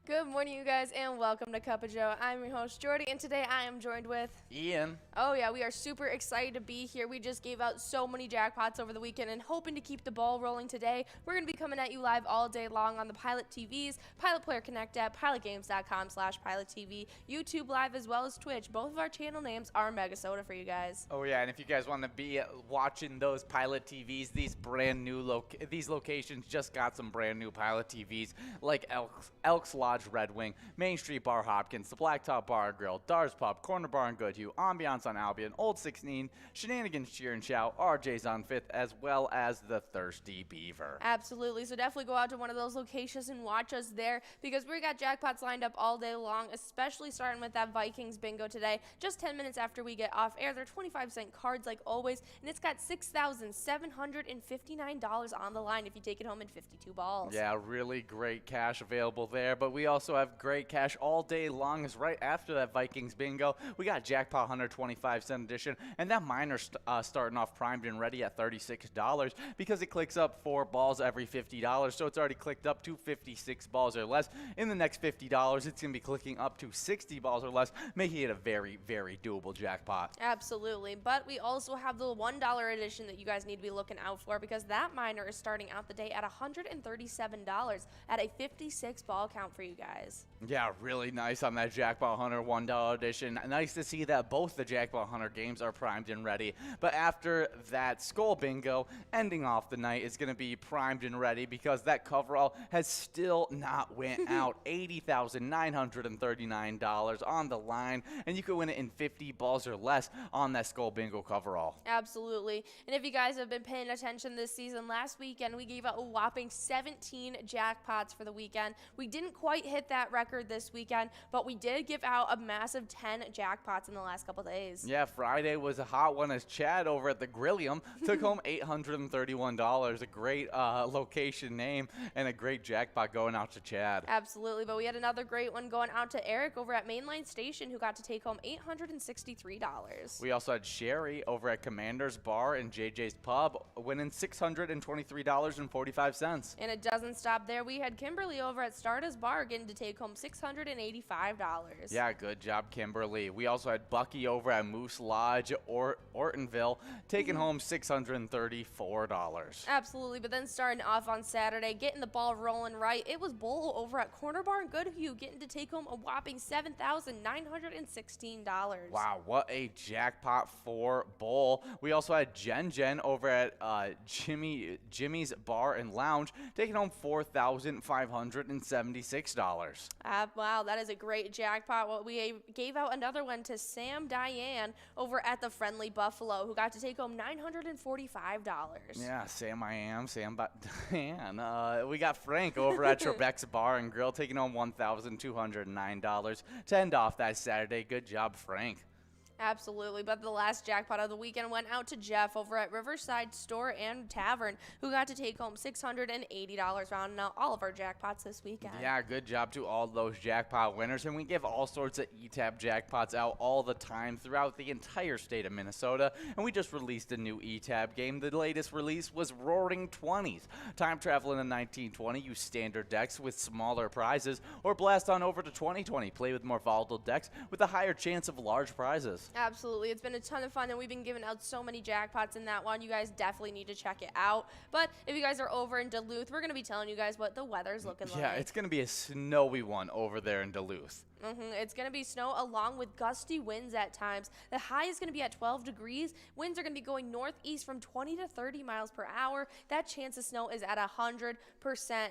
Good morning, you guys, and welcome to Cup of Joe. I'm your host, Jordy, and today I am joined with Ian. Oh yeah, we are super excited to be here. We just gave out so many jackpots over the weekend and hoping to keep the ball rolling today. We're going to be coming at you live all day long on the Pilot TVs, Pilot Player Connect app, pilotgames.com/PilotTV, YouTube Live, as well as Twitch. Both of our channel names are MegaSota for you guys. Oh yeah, and if you guys want to be watching those Pilot TVs, these brand new these locations just got some brand new Pilot TVs like Elks Lodge Red Wing, Main Street Bar Hopkins, the Blacktop Bar and Grill, Dars Pub, Corner Bar and Goodhue, Ambiance on Albion, Old 16, Shenanigans Cheer and Shout, RJ's on 5th, as well as the Thirsty Beaver. Absolutely, so definitely go out to one of those locations and watch us there because we got jackpots lined up all day long, especially starting with that Vikings bingo today. Just 10 minutes after we get off air, they're 25-cent cards like always, and it's got $6,759 on the line if you take it home in 52 balls. Yeah, really great cash available there, but we also have great cash all day long. Is right after that Vikings bingo, we got Jackpot Hunter 25-cent edition, and that miner starting off primed and ready at $36 because it clicks up 4 balls every $50, so it's already clicked up to 56 balls or less. In the next $50, it's going to be clicking up to 60 balls or less, making it a very, very doable jackpot. Absolutely, but we also have the $1 edition that you guys need to be looking out for because that miner is starting out the day at $137 at a 56 ball count for you guys. Yeah, really nice on that Jackpot Hunter $1 edition. Nice to see that both the Jackpot Hunter games are primed and ready. But after that Skull Bingo, ending off the night is going to be primed and ready because that coverall has still not went out. $80,939 on the line, and you can win it in 50 balls or less on that Skull Bingo coverall. Absolutely. And if you guys have been paying attention this season, last weekend we gave out a whopping 17 jackpots for the weekend. We didn't quite hit that record this weekend, but we did give out a massive 10 jackpots in the last couple days. Yeah, Friday was a hot one as Chad over at the Grillium took home $831. A great location name and a great jackpot going out to Chad. Absolutely, but we had another great one going out to Eric over at Mainline Station who got to take home $863. We also had Sherry over at Commander's Bar and JJ's Pub winning $623.45. And it doesn't stop there. We had Kimberly over at Stardust Bar getting to take home $685. Yeah, good job, Kimberly. We also had Bucky over at Moose Lodge or Ortonville taking home $634. Absolutely, but then starting off on Saturday, getting the ball rolling right, it was Bull over at Corner Bar and Goodhue getting to take home a whopping $7,916. Wow, what a jackpot for Bull. We also had Jen over at Jimmy's Bar and Lounge taking home $4,576. Wow, that is a great jackpot. Well, we gave out another one to Sam Diane over at the Friendly Buffalo, who got to take home $945. Yeah, Sam Diane. We got Frank over at Trebek's Bar and Grill taking home $1,209 to end off that Saturday. Good job, Frank. Absolutely, but the last jackpot of the weekend went out to Jeff over at Riverside Store and Tavern, who got to take home $680, rounding out all of our jackpots this weekend. Yeah, good job to all those jackpot winners, and we give all sorts of ETAB jackpots out all the time throughout the entire state of Minnesota, and we just released a new ETAB game. The latest release was Roaring 20s. Time travel in the 1920, use standard decks with smaller prizes, or blast on over to 2020. Play with more volatile decks with a higher chance of large prizes. Absolutely. It's been a ton of fun, and we've been giving out so many jackpots in that one. You guys definitely need to check it out. But if you guys are over in Duluth, we're going to be telling you guys what the weather's looking like. Yeah, it's going to be a snowy one over there in Duluth. It's going to be snow along with gusty winds at times. The high is going to be at 12 degrees. Winds are going to be going northeast from 20 to 30 miles per hour. That chance of snow is at 100%.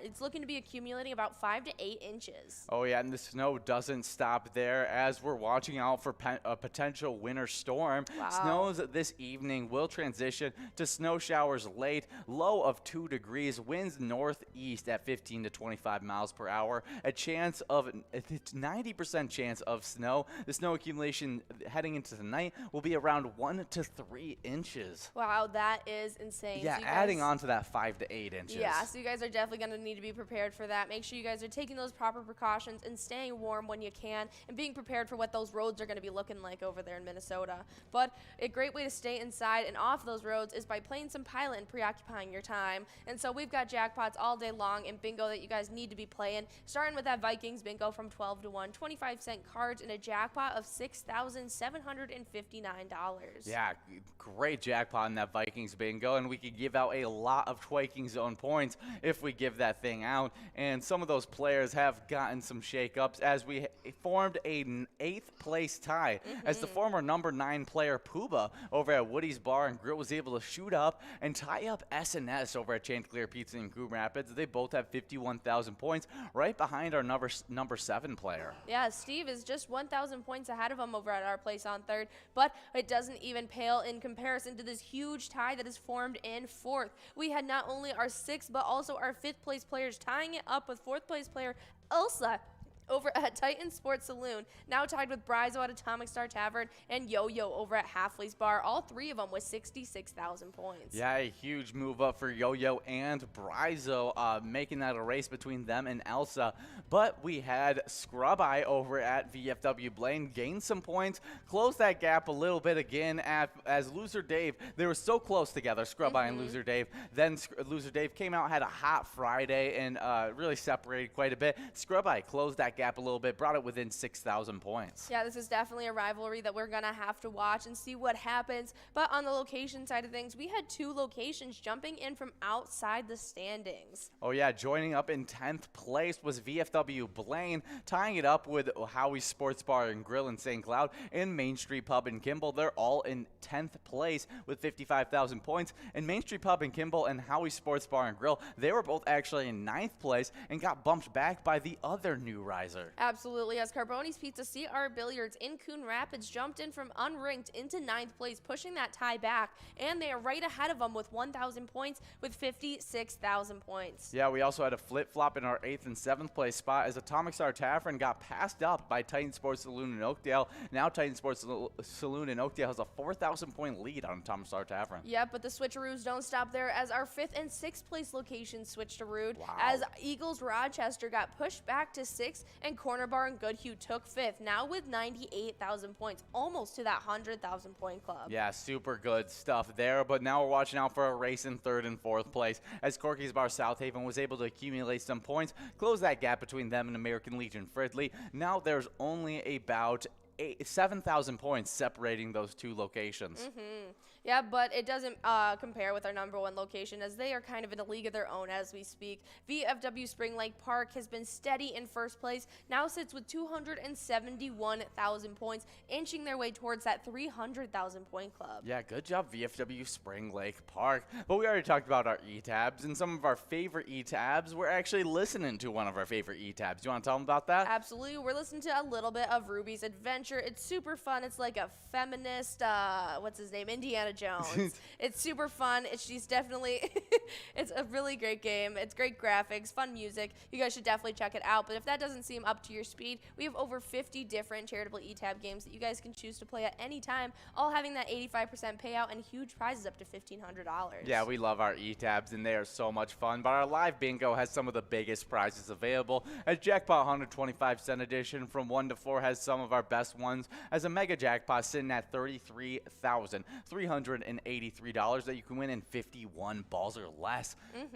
It's looking to be accumulating about 5 to 8 inches. Oh, yeah, and the snow doesn't stop there as we're watching out for a potential winter storm. Wow. Snows this evening will transition to snow showers late, low of 2 degrees, winds northeast at 15 to 25 miles per hour. A chance of 90% 20% chance of snow. The snow accumulation heading into tonight will be around 1 to 3 inches. Wow, that is insane. Yeah, So adding on to that 5 to 8 inches. Yeah, so you guys are definitely going to need to be prepared for that. Make sure you guys are taking those proper precautions and staying warm when you can and being prepared for what those roads are going to be looking like over there in Minnesota. But a great way to stay inside and off those roads is by playing some Pilot and preoccupying your time. And so we've got jackpots all day long in bingo that you guys need to be playing, starting with that Vikings bingo from 12 to 1, 25-cent cards, and a jackpot of $6,759. Yeah, great jackpot in that Vikings bingo, and we could give out a lot of Twaking Zone points if we give that thing out. And some of those players have gotten some shakeups as we formed an 8th place tie as the former number 9 player Puba over at Woody's Bar and Grill was able to shoot up and tie up S&S over at Chanticleer Pizza in Coon Rapids. They both have 51,000 points, right behind our number 7 player. Yeah, Steve is just 1,000 points ahead of him over at our place on 3rd, but it doesn't even pale in comparison to this huge tie that is formed in 4th. We had not only our 6th, but also our 5th place players tying it up with 4th place player Elsa over at Titan Sports Saloon, now tied with Brizo at Atomic Star Tavern and Yo-Yo over at Halfley's Bar, all 3 of them with 66,000 points. Yeah, a huge move up for Yo-Yo and Brizo, making that a race between them and Elsa. But we had Scrub Eye over at VFW Blaine gain some points, close that gap a little bit again as Loser Dave. They were so close together, Scrub Eye and Loser Dave. Then Loser Dave came out, had a hot Friday, and really separated quite a bit. Scrub Eye closed that gap a little bit, brought it within 6,000 points. Yeah, this is definitely a rivalry that we're going to have to watch and see what happens. But on the location side of things, we had 2 locations jumping in from outside the standings. Oh yeah, joining up in 10th place was VFW Blaine, tying it up with Howie's Sports Bar and Grill in St. Cloud and Main Street Pub in Kimball. They're all in 10th place with 55,000 points. And Main Street Pub in Kimball and Howie's Sports Bar and Grill, they were both actually in 9th place and got bumped back by the other new riser. Absolutely, as Carboni's Pizza CR Billiards in Coon Rapids jumped in from unranked into 9th place, pushing that tie back, and they are right ahead of them with 1,000 points with 56,000 points. Yeah, we also had a flip-flop in our 8th and 7th place spot as Atomic Star Tavern got passed up by Titan Sports Saloon in Oakdale. Now Titan Sports Saloon in Oakdale has a 4,000 point lead on Atomic Star Tavern. Yeah, but the switcheroos don't stop there as our 5th and 6th place locations switched to Rude. Wow. As Eagles Rochester got pushed back to 6th and Corner Bar and Goodhue took 5th, now with 98,000 points, almost to that 100,000 point club. Yeah, super good stuff there, but now we're watching out for a race in 3rd and 4th place as Corky's Bar South Haven was able to accumulate some points, close that gap between them and American Legion Fridley. Now there's only about 7,000 points separating those 2 locations. Yeah, but it doesn't compare with our number 1 location as they are kind of in a league of their own as we speak. VFW Spring Lake Park has been steady in 1st place, now sits with 271,000 points, inching their way towards that 300,000 point club. Yeah, good job VFW Spring Lake Park. But we already talked about our E-Tabs and some of our favorite E-Tabs. We're actually listening to one of our favorite E-Tabs. Do you want to tell them about that? Absolutely. We're listening to a little bit of Ruby's Adventure. It's super fun. It's like a feminist, what's his name? Indiana Jones. It's super fun. She's definitely, it's a really great game. It's great graphics, fun music. You guys should definitely check it out. But if that doesn't seem up to your speed, we have over 50 different charitable E-Tab games that you guys can choose to play at any time, all having that 85% payout and huge prizes up to $1,500. Yeah, we love our E-Tabs, and they are so much fun. But our live bingo has some of the biggest prizes available. As Jackpot 125 cent edition from 1 to 4 has some of our best ones, as a mega jackpot sitting at $33,383 that you can win in 51 balls or less.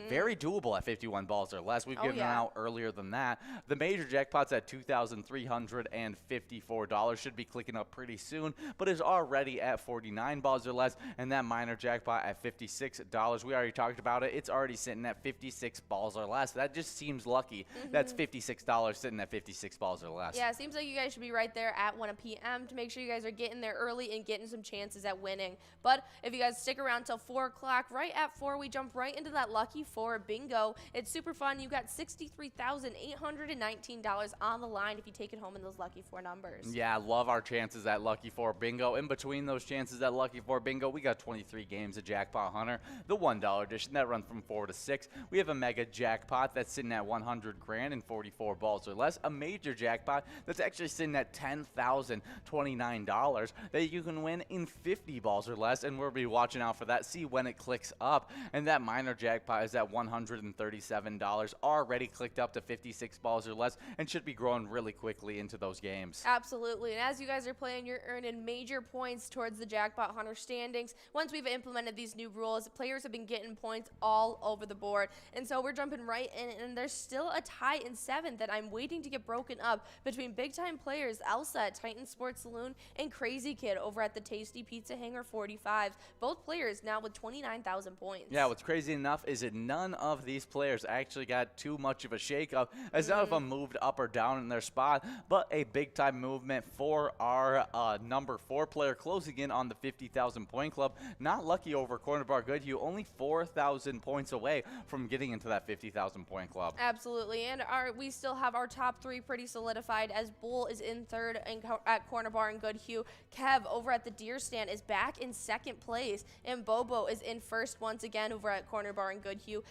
Very doable at 51 balls or less. We've given them out earlier than that. The major jackpot's at $2,354. Should be clicking up pretty soon, but is already at 49 balls or less. And that minor jackpot at $56. We already talked about it. It's already sitting at 56 balls or less. That just seems lucky. That's $56 sitting at 56 balls or less. Yeah, it seems like you guys should be right there at 1 p.m. to make sure you guys are getting there early and getting some chances at winning. But But if you guys stick around till 4 o'clock, right at 4, we jump right into that Lucky 4 bingo. It's super fun. You got $63,819 on the line if you take it home in those Lucky 4 numbers. Yeah, I love our chances at Lucky 4 bingo. In between those chances at Lucky 4 bingo, we got 23 games of Jackpot Hunter, the $1 edition that runs from 4 to 6. We have a mega jackpot that's sitting at 100 grand and 44 balls or less. A major jackpot that's actually sitting at $10,029 that you can win in 50 balls or less, and we'll be watching out for that, see when it clicks up. And that minor jackpot is at $137, already clicked up to 56 balls or less, and should be growing really quickly into those games. Absolutely, and as you guys are playing, you're earning major points towards the Jackpot Hunter standings. Once we've implemented these new rules, players have been getting points all over the board, and so we're jumping right in, and there's still a tie in 7th that I'm waiting to get broken up between big-time players Elsa at Titan Sports Saloon and Crazy Kid over at the Tasty Pizza Hanger 45. Both players now with 29,000 points. Yeah, what's crazy enough is that none of these players actually got too much of a shakeup, as none of them moved up or down in their spot, but a big-time movement for our number 4 player closing in on the 50,000 point club. Not lucky over Corner Bar Goodhue, only 4,000 points away from getting into that 50,000 point club. Absolutely, and we still have our top 3 pretty solidified, as Bull is in 3rd at Corner Bar and Goodhue. Kev over at the Deer Stand is back in 2nd place, and Bobo is in 1st once again over at Corner Bar and Goodhue.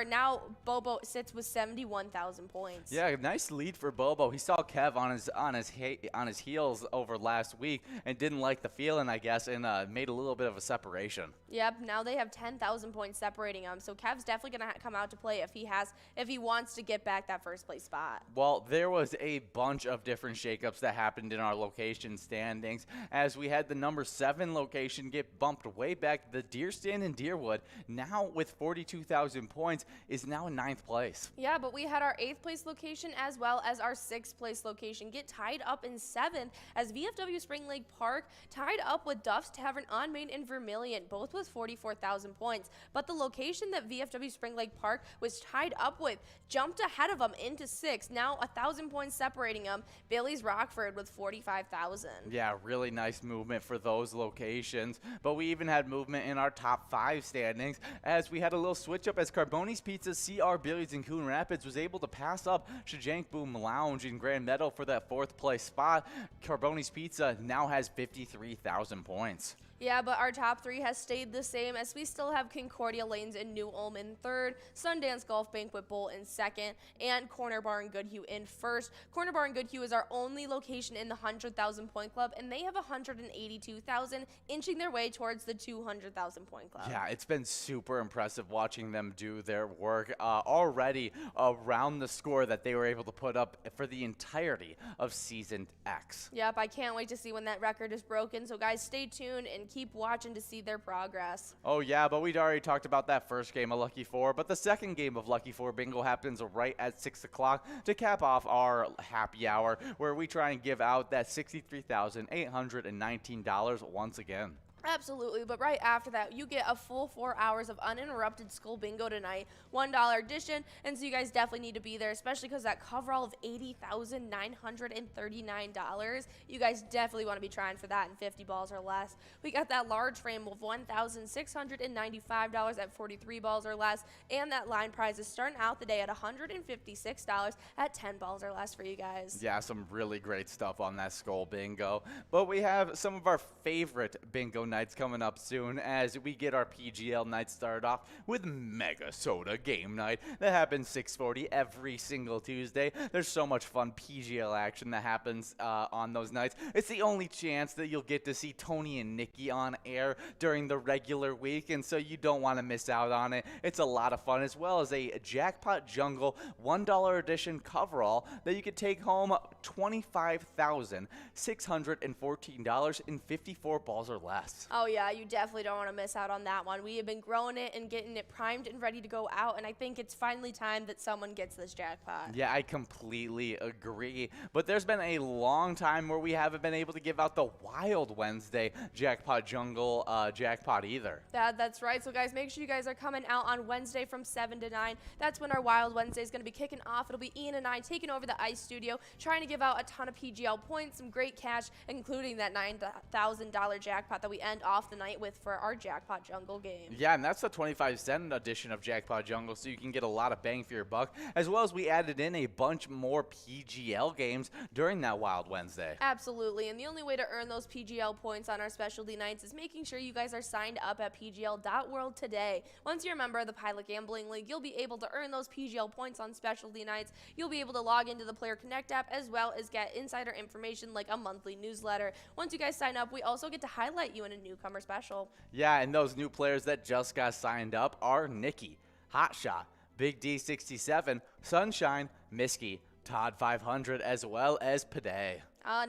Now Bobo sits with 71,000 points. Yeah, nice lead for Bobo. He saw Kev on his heels over last week and didn't like the feeling, I guess, and made a little bit of a separation. Yep, now they have 10,000 points separating them, so Kev's definitely going to come out to play if he wants to get back that 1st place spot. Well, there was a bunch of different shakeups that happened in our location standings, as we had the number 7 location get bumped way back. The Deer Stand in Deerwood, now with 42,000 points, is now in 9th place. Yeah, but we had our 8th place location as well as our 6th place location get tied up in 7th, as VFW Spring Lake Park tied up with Duff's Tavern on Main and Vermilion, both with 44,000 points. But the location that VFW Spring Lake Park was tied up with jumped ahead of them into 6th, now 1,000 points separating them. Bailey's Rockford with 45,000. Yeah, really nice movement for those locations. But we even had movement in our top 5 standings, as we had a little switch up, as Carboni's Pizza, CR Billiards in Coon Rapids was able to pass up Shajank Boom Lounge in Grand Meadow for that 4th place spot. Carboni's Pizza now has 53,000 points. Yeah, but our top 3 has stayed the same, as we still have Concordia Lanes and New Ulm in 3rd, Sundance Golf Banquet Bowl in 2nd, and Corner Bar and Goodhue in 1st. Corner Bar and Goodhue is our only location in the 100,000 point club, and they have 182,000, inching their way towards the 200,000 point club. Yeah, it's been super impressive watching them do their work already around the score that they were able to put up for the entirety of Season X. Yep, I can't wait to see when that record is broken, so guys, stay tuned and keep watching to see their progress. Oh yeah, but we'd already talked about that first game of Lucky 4, but the second game of Lucky 4 bingo happens right at 6 o'clock to cap off our happy hour, where we try and give out that $63,819 once again. Absolutely, but right after that, you get a full 4 hours of uninterrupted school bingo tonight, $1 edition, and so you guys definitely need to be there, especially because that coverall of $80,939, you guys definitely want to be trying for that in 50 balls or less. We got that large frame of $1,695 at 43 balls or less, and that line prize is starting out the day at $156 at 10 balls or less for you guys. Yeah, some really great stuff on that skull bingo, but we have some of our favorite bingo nights coming up soon, as we get our PGL night started off with MegaSota game night that happens 6:40 every single Tuesday. There's so much fun PGL action that happens on those nights. It's the only chance that you'll get to see Tony and Nikki on air during the regular week, and so you don't want to miss out on it. It's a lot of fun, as well as a Jackpot Jungle $1 edition coverall that you could take home $25,614 in 54 balls or less. Oh yeah, you definitely don't want to miss out on that one. We have been growing it and getting it primed and ready to go out, and I think it's finally time that someone gets this jackpot. Yeah, I completely agree. But there's been a long time where we haven't been able to give out the Wild Wednesday Jackpot Jungle jackpot either. That's right. So guys, make sure you guys are coming out on Wednesday from 7 to 9. That's when our Wild Wednesday is going to be kicking off. It'll be Ian and I taking over the ice studio, trying to give out a ton of PGL points, some great cash, including that $9,000 jackpot that we end off the night with for our Jackpot Jungle game. Yeah, and that's the 25-cent edition of Jackpot Jungle, so you can get a lot of bang for your buck, as well as we added in a bunch more PGL games during that Wild Wednesday. Absolutely, and the only way to earn those PGL points on our specialty nights is making sure you guys are signed up at pgl.world today. Once you're a member of the Pilot Gambling League, you'll be able to earn those PGL points on specialty nights. You'll be able to log into the Player Connect app as well as get insider information like a monthly newsletter. Once you guys sign up, we also get to highlight you in a newcomer special. Yeah, and those new players that just got signed up are Nikki, Hotshot, Big D67, Sunshine, Misky, Todd 500, as well as Paday.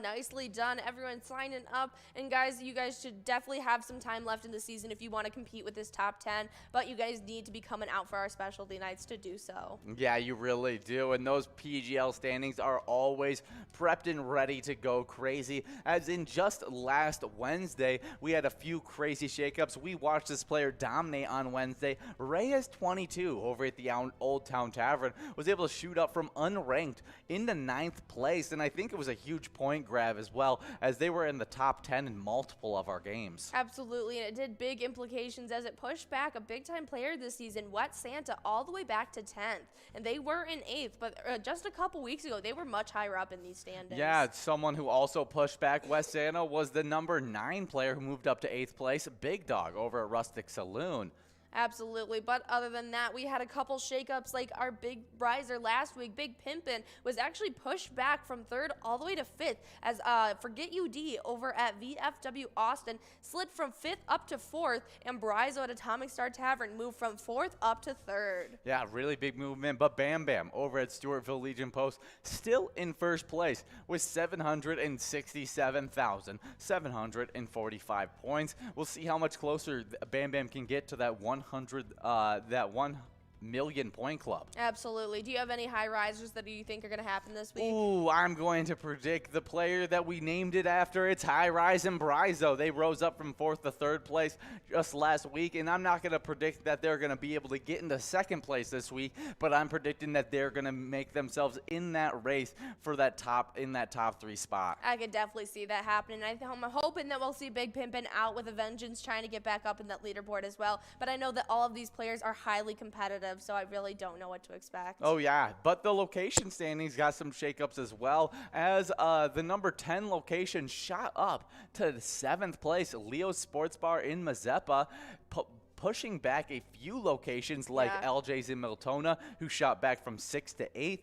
Nicely done. Everyone signing up. And guys, you guys should definitely have some time left in the season if you want to compete with this top 10. But you guys need to be coming out for our specialty nights to do so. Yeah, you really do. And those PGL standings are always prepped and ready to go crazy. As in just last Wednesday, we had a few crazy shakeups. We watched this player dominate on Wednesday. Reyes22 over at the Old Town Tavern was able to shoot up from unranked into 9th place. And I think it was a huge point grab as well, as they were in the top 10 in multiple of our games. Absolutely, and it did big implications as it pushed back a big-time player this season, Wet Santa, all the way back to 10th. And they were in 8th, but just a couple weeks ago, they were much higher up in these standings. Yeah, someone who also pushed back West Santa was the number 9 player who moved up to 8th place, Big Dog, over at Rustic Saloon. Absolutely, but other than that, we had a couple shakeups like our big riser last week, Big Pimpin', was actually pushed back from 3rd all the way to 5th as Forget UD over at VFW Austin slid from 5th up to 4th, and Brizo at Atomic Star Tavern moved from 4th up to 3rd. Yeah, really big movement, but Bam Bam over at Stewartville Legion Post still in 1st place with 767,745 points. We'll see how much closer Bam Bam can get to that 1 million point club. Absolutely. Do you have any high risers that you think are going to happen this week? Ooh, I'm going to predict the player that we named it after. It's High Rise and Brizo. They rose up from 4th to 3rd place just last week, and I'm not going to predict that they're going to be able to get into 2nd place this week, but I'm predicting that they're going to make themselves in that race for that top 3 spot. I could definitely see that happening. I'm hoping that we'll see Big Pimpin' out with a vengeance, trying to get back up in that leaderboard as well, but I know that all of these players are highly competitive, so I really don't know what to expect. Oh, yeah, but the location standings got some shakeups as well, as the number 10 location shot up to the 7th place, Leo's Sports Bar in Mazeppa, pushing back a few locations like LJ's in Miltona, who shot back from 6th to 8th,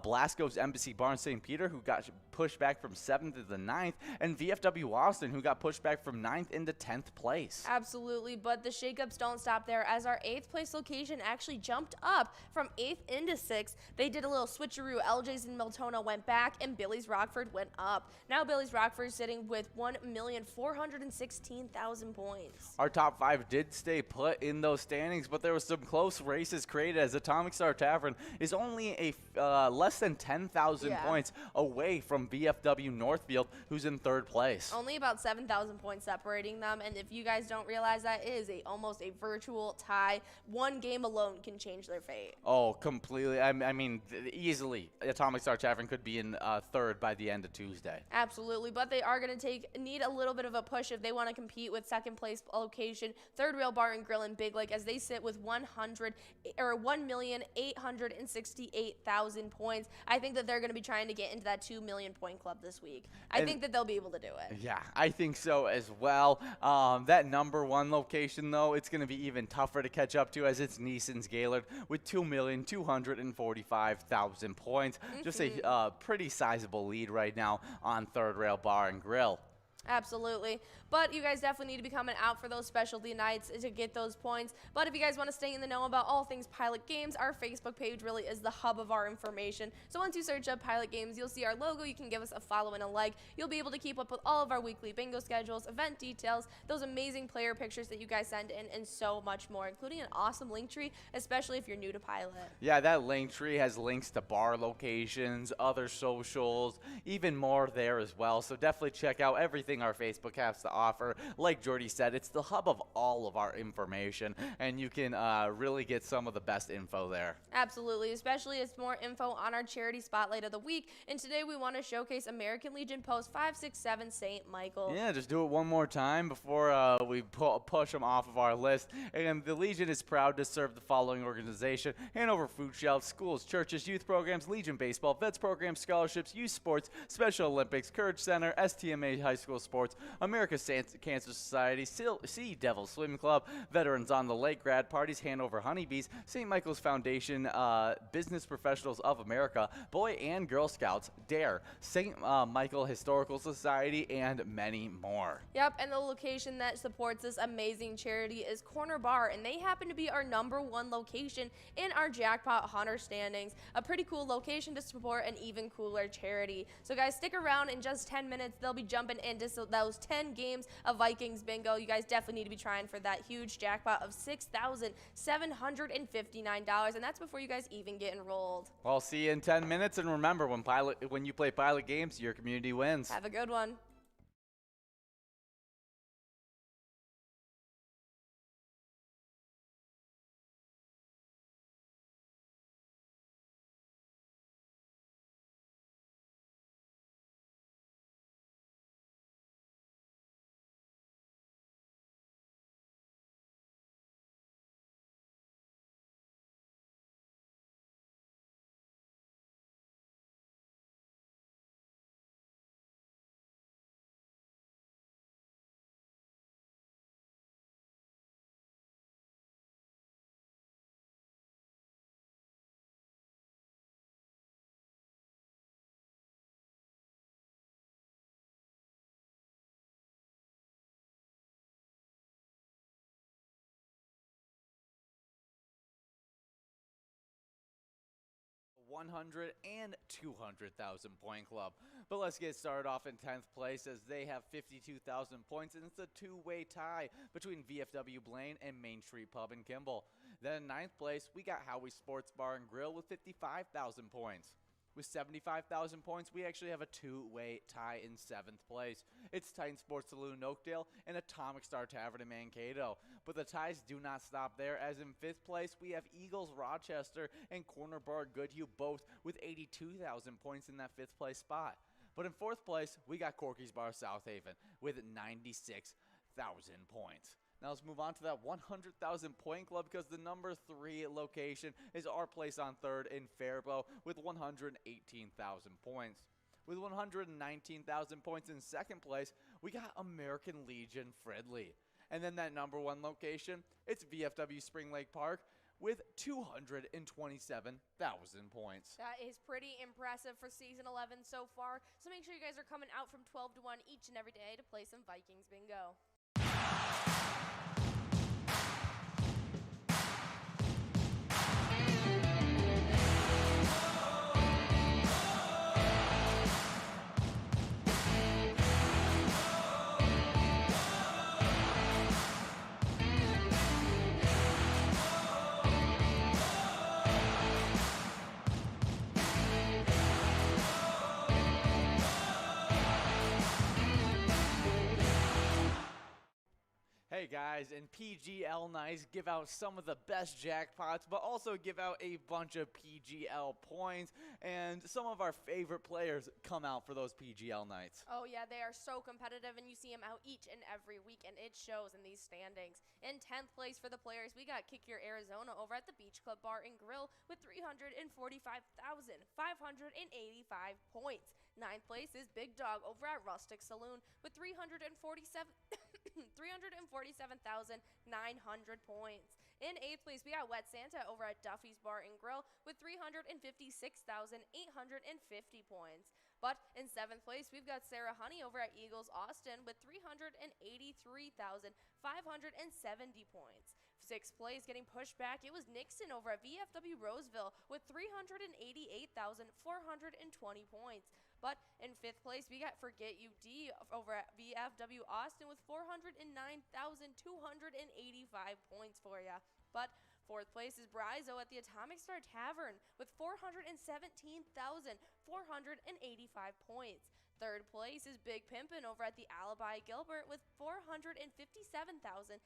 Blasco's Embassy Bar in St. Peter, who got pushed back from 7th to the 9th, and VFW Austin, who got pushed back from 9th into 10th place. Absolutely, but the shakeups don't stop there, as our 8th place location actually jumped up from 8th into 6th. They did a little switcheroo. LJ's in Miltona went back, and Billy's Rockford went up. Now Billy's Rockford is sitting with 1,416,000 points. Our top 5 did stay put in those standings, but there was some close races created, as Atomic Star Tavern is only a less than 10,000 points away from VFW Northfield, who's in 3rd place. Only about 7,000 points separating them, and if you guys don't realize, that is almost a virtual tie. One game alone can change their fate. Oh, completely. I mean, easily, Atomic Star Tavern could be in 3rd by the end of Tuesday. Absolutely, but they are going to need a little bit of a push if they want to compete with 2nd place location, Third Rail Bar and Grill in Big Lake, as they sit with 1,868,000 points. I think that they're going to be trying to get into that 2 million point club this week. I think that they'll be able to do it. Yeah, I think so as well. That number 1 location, though, it's going to be even tougher to catch up to, as it's Neeson's Gaylord with 2,245,000 points. Just a pretty sizable lead right now on Third Rail Bar and Grill. Absolutely. But you guys definitely need to be coming out for those specialty nights to get those points. But if you guys want to stay in the know about all things Pilot Games, our Facebook page really is the hub of our information. So once you search up Pilot Games, you'll see our logo. You can give us a follow and a like. You'll be able to keep up with all of our weekly bingo schedules, event details, those amazing player pictures that you guys send in, and so much more, including an awesome link tree, especially if you're new to Pilot. Yeah, that link tree has links to bar locations, other socials, even more there as well. So definitely check out everything everything our Facebook has to offer. Like Jordy said, it's the hub of all of our information, and you can really get some of the best info there. Absolutely, especially as more info on our charity spotlight of the week. And today we want to showcase American Legion Post 567 St. Michael. Yeah, just do it one more time before we push them off of our list. And the Legion is proud to serve the following organization: Hanover Food Shelves, schools, churches, youth programs, Legion Baseball, Vets programs, scholarships, youth sports, Special Olympics, Courage Center, STMA High School Sports, America's Cancer Society, Sea Devil Swim Club, Veterans on the Lake, grad parties, Hanover Honeybees, St. Michael's Foundation, Business Professionals of America, Boy and Girl Scouts, DARE, St. Michael Historical Society, and many more. Yep, and the location that supports this amazing charity is Corner Bar, and they happen to be our #1 location in our Jackpot Hunter standings. A pretty cool location to support an even cooler charity. So guys, stick around. In just 10 minutes, they'll be jumping into those 10 games of Vikings bingo. You guys definitely need to be trying for that huge jackpot of $6,759, and that's before you guys even get enrolled. I'll see you in 10 minutes, and remember, when you play Pilot games, your community wins. Have a good one. $100,000 and $200,000 point club. But let's get started off in 10th place, as they have 52,000 points, and it's a two-way tie between VFW Blaine and Main Street Pub in Kimball. Then in 9th place, we got Howie's Sports Bar and Grill with 55,000 points. With 75,000 points, we actually have a two-way tie in 7th place. It's Titan Sports Saloon in Oakdale and Atomic Star Tavern in Mankato. But the ties do not stop there, as in 5th place, we have Eagles Rochester and Corner Bar Goodhue, both with 82,000 points in that 5th place spot. But in 4th place, we got Corky's Bar South Haven with 96,000 points. Now let's move on to that 100,000 point club, because the #3 location is our place on 3rd in Faribault with 118,000 points. With 119,000 points in 2nd place, we got American Legion Fridley. And then that #1 location, it's VFW Spring Lake Park with 227,000 points. That is pretty impressive for season 11 so far. So make sure you guys are coming out from 12 to 1 each and every day to play some Vikings bingo. Hey guys, and PGL Nights give out some of the best jackpots, but also give out a bunch of PGL points, and some of our favorite players come out for those PGL nights. Oh yeah, they are so competitive, and you see them out each and every week, and it shows in these standings. In 10th place for the players, we got Kick Your Arizona over at the Beach Club Bar and Grill with 345,585 points. 9th place is Big Dog over at Rustic Saloon with 347,900 points. In 8th place, we got Wet Santa over at Duffy's Bar and Grill with 356,850 points. But in 7th place, we've got Sarah Honey over at Eagles Austin with 383,570 points. 6th place, getting pushed back, it was Nixon over at VFW Roseville with 388,420 points. But in 5th place, we got Forget You D over at VFW Austin with 409,285 points for ya. But 4th place is Brizo at the Atomic Star Tavern with 417,485 points. Third place is Big Pimpin' over at the Alibi Gilbert with 457,610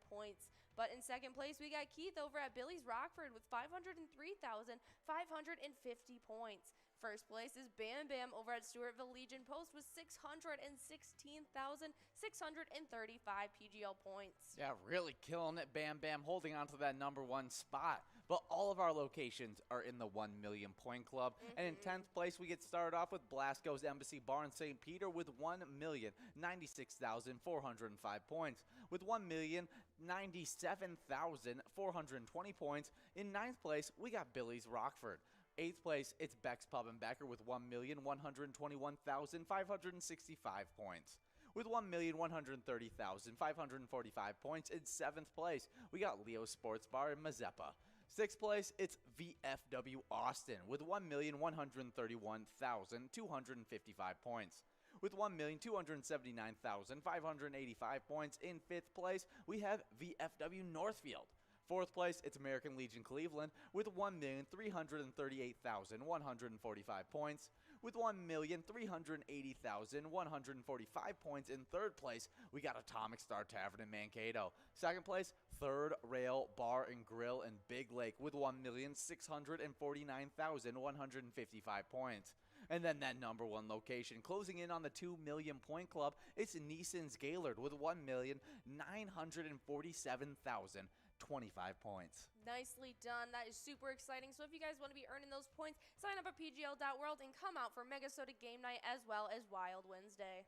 points. But in second place, we got Keith over at Billy's Rockford with 503,550 points. First place is Bam Bam over at Stewartville Legion Post with 616,635 PGL points. Yeah, really killing it, Bam Bam, holding on to that number one spot. But all of our locations are in the 1 million point club. And in 10th place, we get started off with Blasco's Embassy Bar in St. Peter with 1,096,405 points. With 1,097,420 points. In 9th place, we got Billy's Rockford. 8th place, it's Beck's Pub and Becker with 1,121,565 points. With 1,130,545 points in 7th place, we got Leo's Sports Bar in Mazeppa. 6th place, it's VFW Austin with 1,131,255 points. With 1,279,585 points in 5th place, we have VFW Northfield. 4th place, it's American Legion Cleveland with 1,338,145 points. With 1,380,145 points in 3rd place, we got Atomic Star Tavern in Mankato. 2nd place, Third Rail Bar and Grill in Big Lake with 1,649,155 points. And then that number one location, closing in on the 2 million point club, it's Neeson's Gaylord with 1,947,025 points. Nicely done. That is super exciting. So if you guys want to be earning those points, sign up at pgl.world and come out for MegaSota game night as well as Wild Wednesday.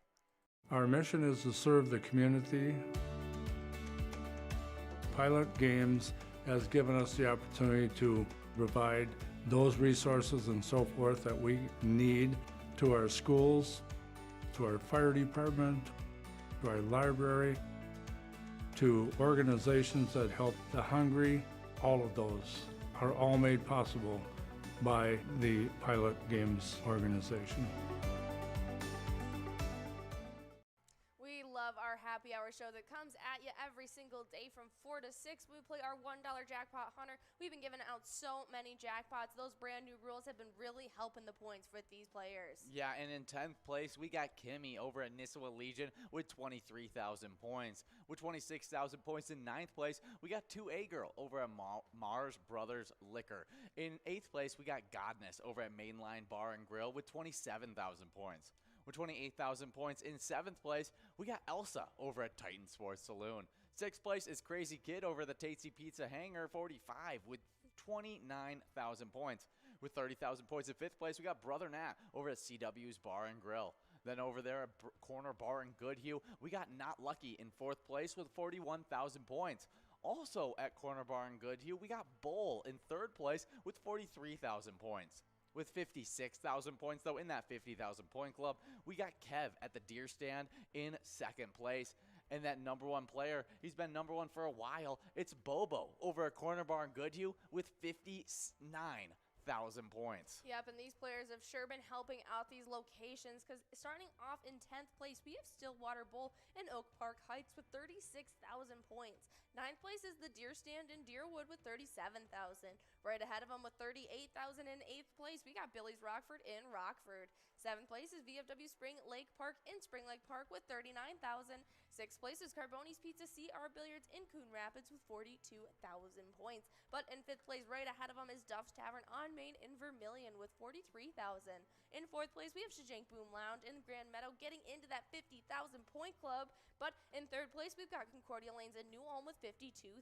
Our mission is to serve the community. Pilot Games has given us the opportunity to provide those resources and so forth that we need to our schools, to our fire department, to our library, to organizations that help the hungry. All of those are all made possible by the Pilot Games organization. We love our happy hour show that comes at you every single day from 4 to 6. We play our $1 jackpot hunter. We've been giving out so many jackpots. Those brand new rules have been really helping the points for these players. Yeah, and in 10th place, we got Kimmy over at Nisswa Legion with 23,000 points. With 26,000 points in 9th place, we got 2A Girl over at Mars Brothers Liquor. In 8th place, we got Godness over at Mainline Bar and Grill with 27,000 points. With 28,000 points in 7th place, we got Elsa over at Titan Sports Saloon. 6th place is Crazy Kid over the Tatesy Pizza Hangar 45 with 29,000 points. With 30,000 points in 5th place, we got Brother Nat over at CW's Bar and Grill. Then over there at Corner Bar in Goodhue, we got Not Lucky in 4th place with 41,000 points. Also at Corner Bar in Goodhue, we got Bowl in 3rd place with 43,000 points. With 56,000 points, though, in that 50,000 point club, we got Kev at the Deer Stand in 2nd place. And that number one player, he's been number one for a while. It's Bobo over at Corner Bar in Goodhue with 59,000 points. Yep, and these players have sure been helping out these locations because starting off in 10th place, we have Stillwater Bowl and Oak Park Heights with 36,000 points. 9th place is the Deer Stand in Deerwood with 37,000. Right ahead of them with 38,000 in 8th place, we got Billy's Rockford in Rockford. 7th place is VFW Spring Lake Park in Spring Lake Park with 39,000. 6th place is Carboni's Pizza CR Billiards in Coon Rapids with 42,000 points. But in 5th place, right ahead of them is Duff's Tavern on Main in Vermilion with 43,000. In 4th place, we have Shajank Boom Lounge in Grand Meadow getting into that 50,000 point club. But in 3rd place, we've got Concordia Lanes in New Ulm with 52,000.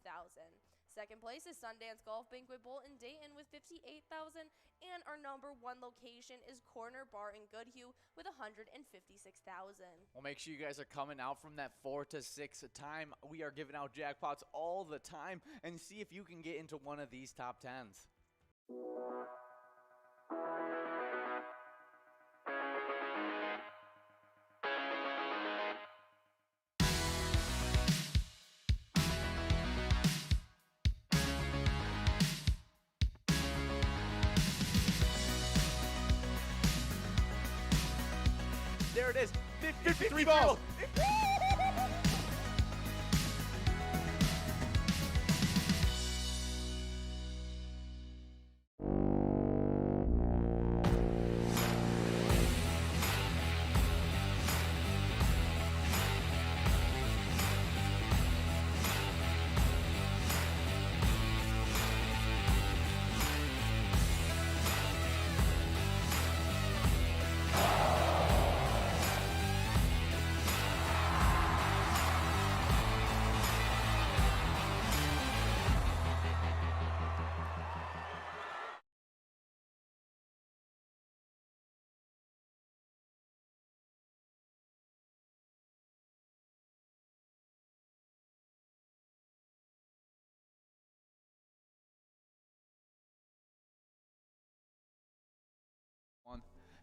2nd place is Sundance Golf Banquet Bowl in Dayton with 58,000. And our number one location is Corner Bar in Goodhue with 156,000. Well, make sure you guys are coming out from that 4 to 6 time. We are giving out jackpots all the time, and see if you can get into one of these top 10s. There it is, 53 balls.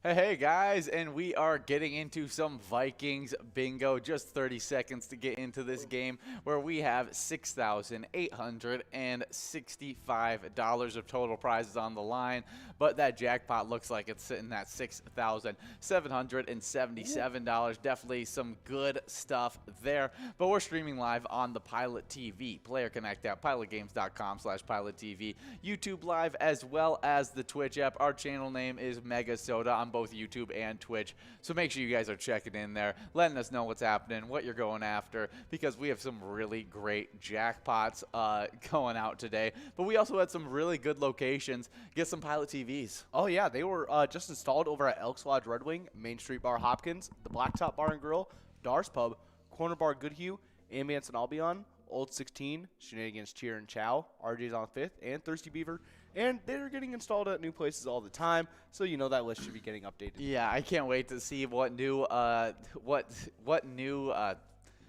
Hey guys, and we are getting into some Vikings bingo. Just 30 seconds to get into this game where we have $6,865 of total prizes on the line, but that jackpot looks like it's sitting at $6,777. Definitely some good stuff there, but we're streaming live on the Pilot TV, Player Connect app, pilotgames.com/PilotTV, YouTube Live, as well as the Twitch app. Our channel name is MegaSota on both YouTube and Twitch, so make sure you guys are checking in there, letting us know what's happening, what you're going after, because we have some really great jackpots going out today. But we also had some really good locations. Get some Pilot TVs. Oh, yeah. They were just installed over at Elks Lodge Red Wing, Main Street Bar Hopkins, the Blacktop Bar and Grill, Dar's Pub, Corner Bar Goodhue, Ambience and Albion, Old 16, Shenanigans Cheer and Chow, RJ's on 5th, and Thirsty Beaver. And they're getting installed at new places all the time, so you know that list should be getting updated. Yeah, I can't wait to see what new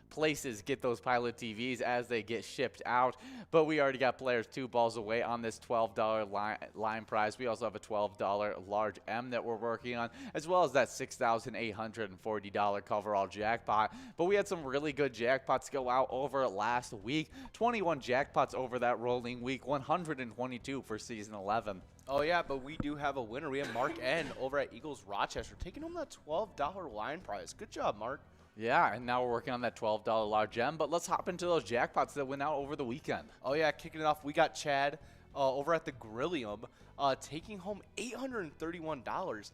places get those Pilot TVs as they get shipped out. But we already got players 2 balls away on this $12 line prize. We also have a $12 large M that we're working on, as well as that $6,840 coverall jackpot. But we had some really good jackpots go out over last week. 21 jackpots over that rolling week, 122 for season 11. Oh, yeah, but we do have a winner. We have Mark N. over at Eagles Rochester taking home that $12 line prize. Good job, Mark. Yeah, and now we're working on that $12 large M, but let's hop into those jackpots that went out over the weekend. Oh, yeah, kicking it off, we got Chad over at the Grillium taking home $831.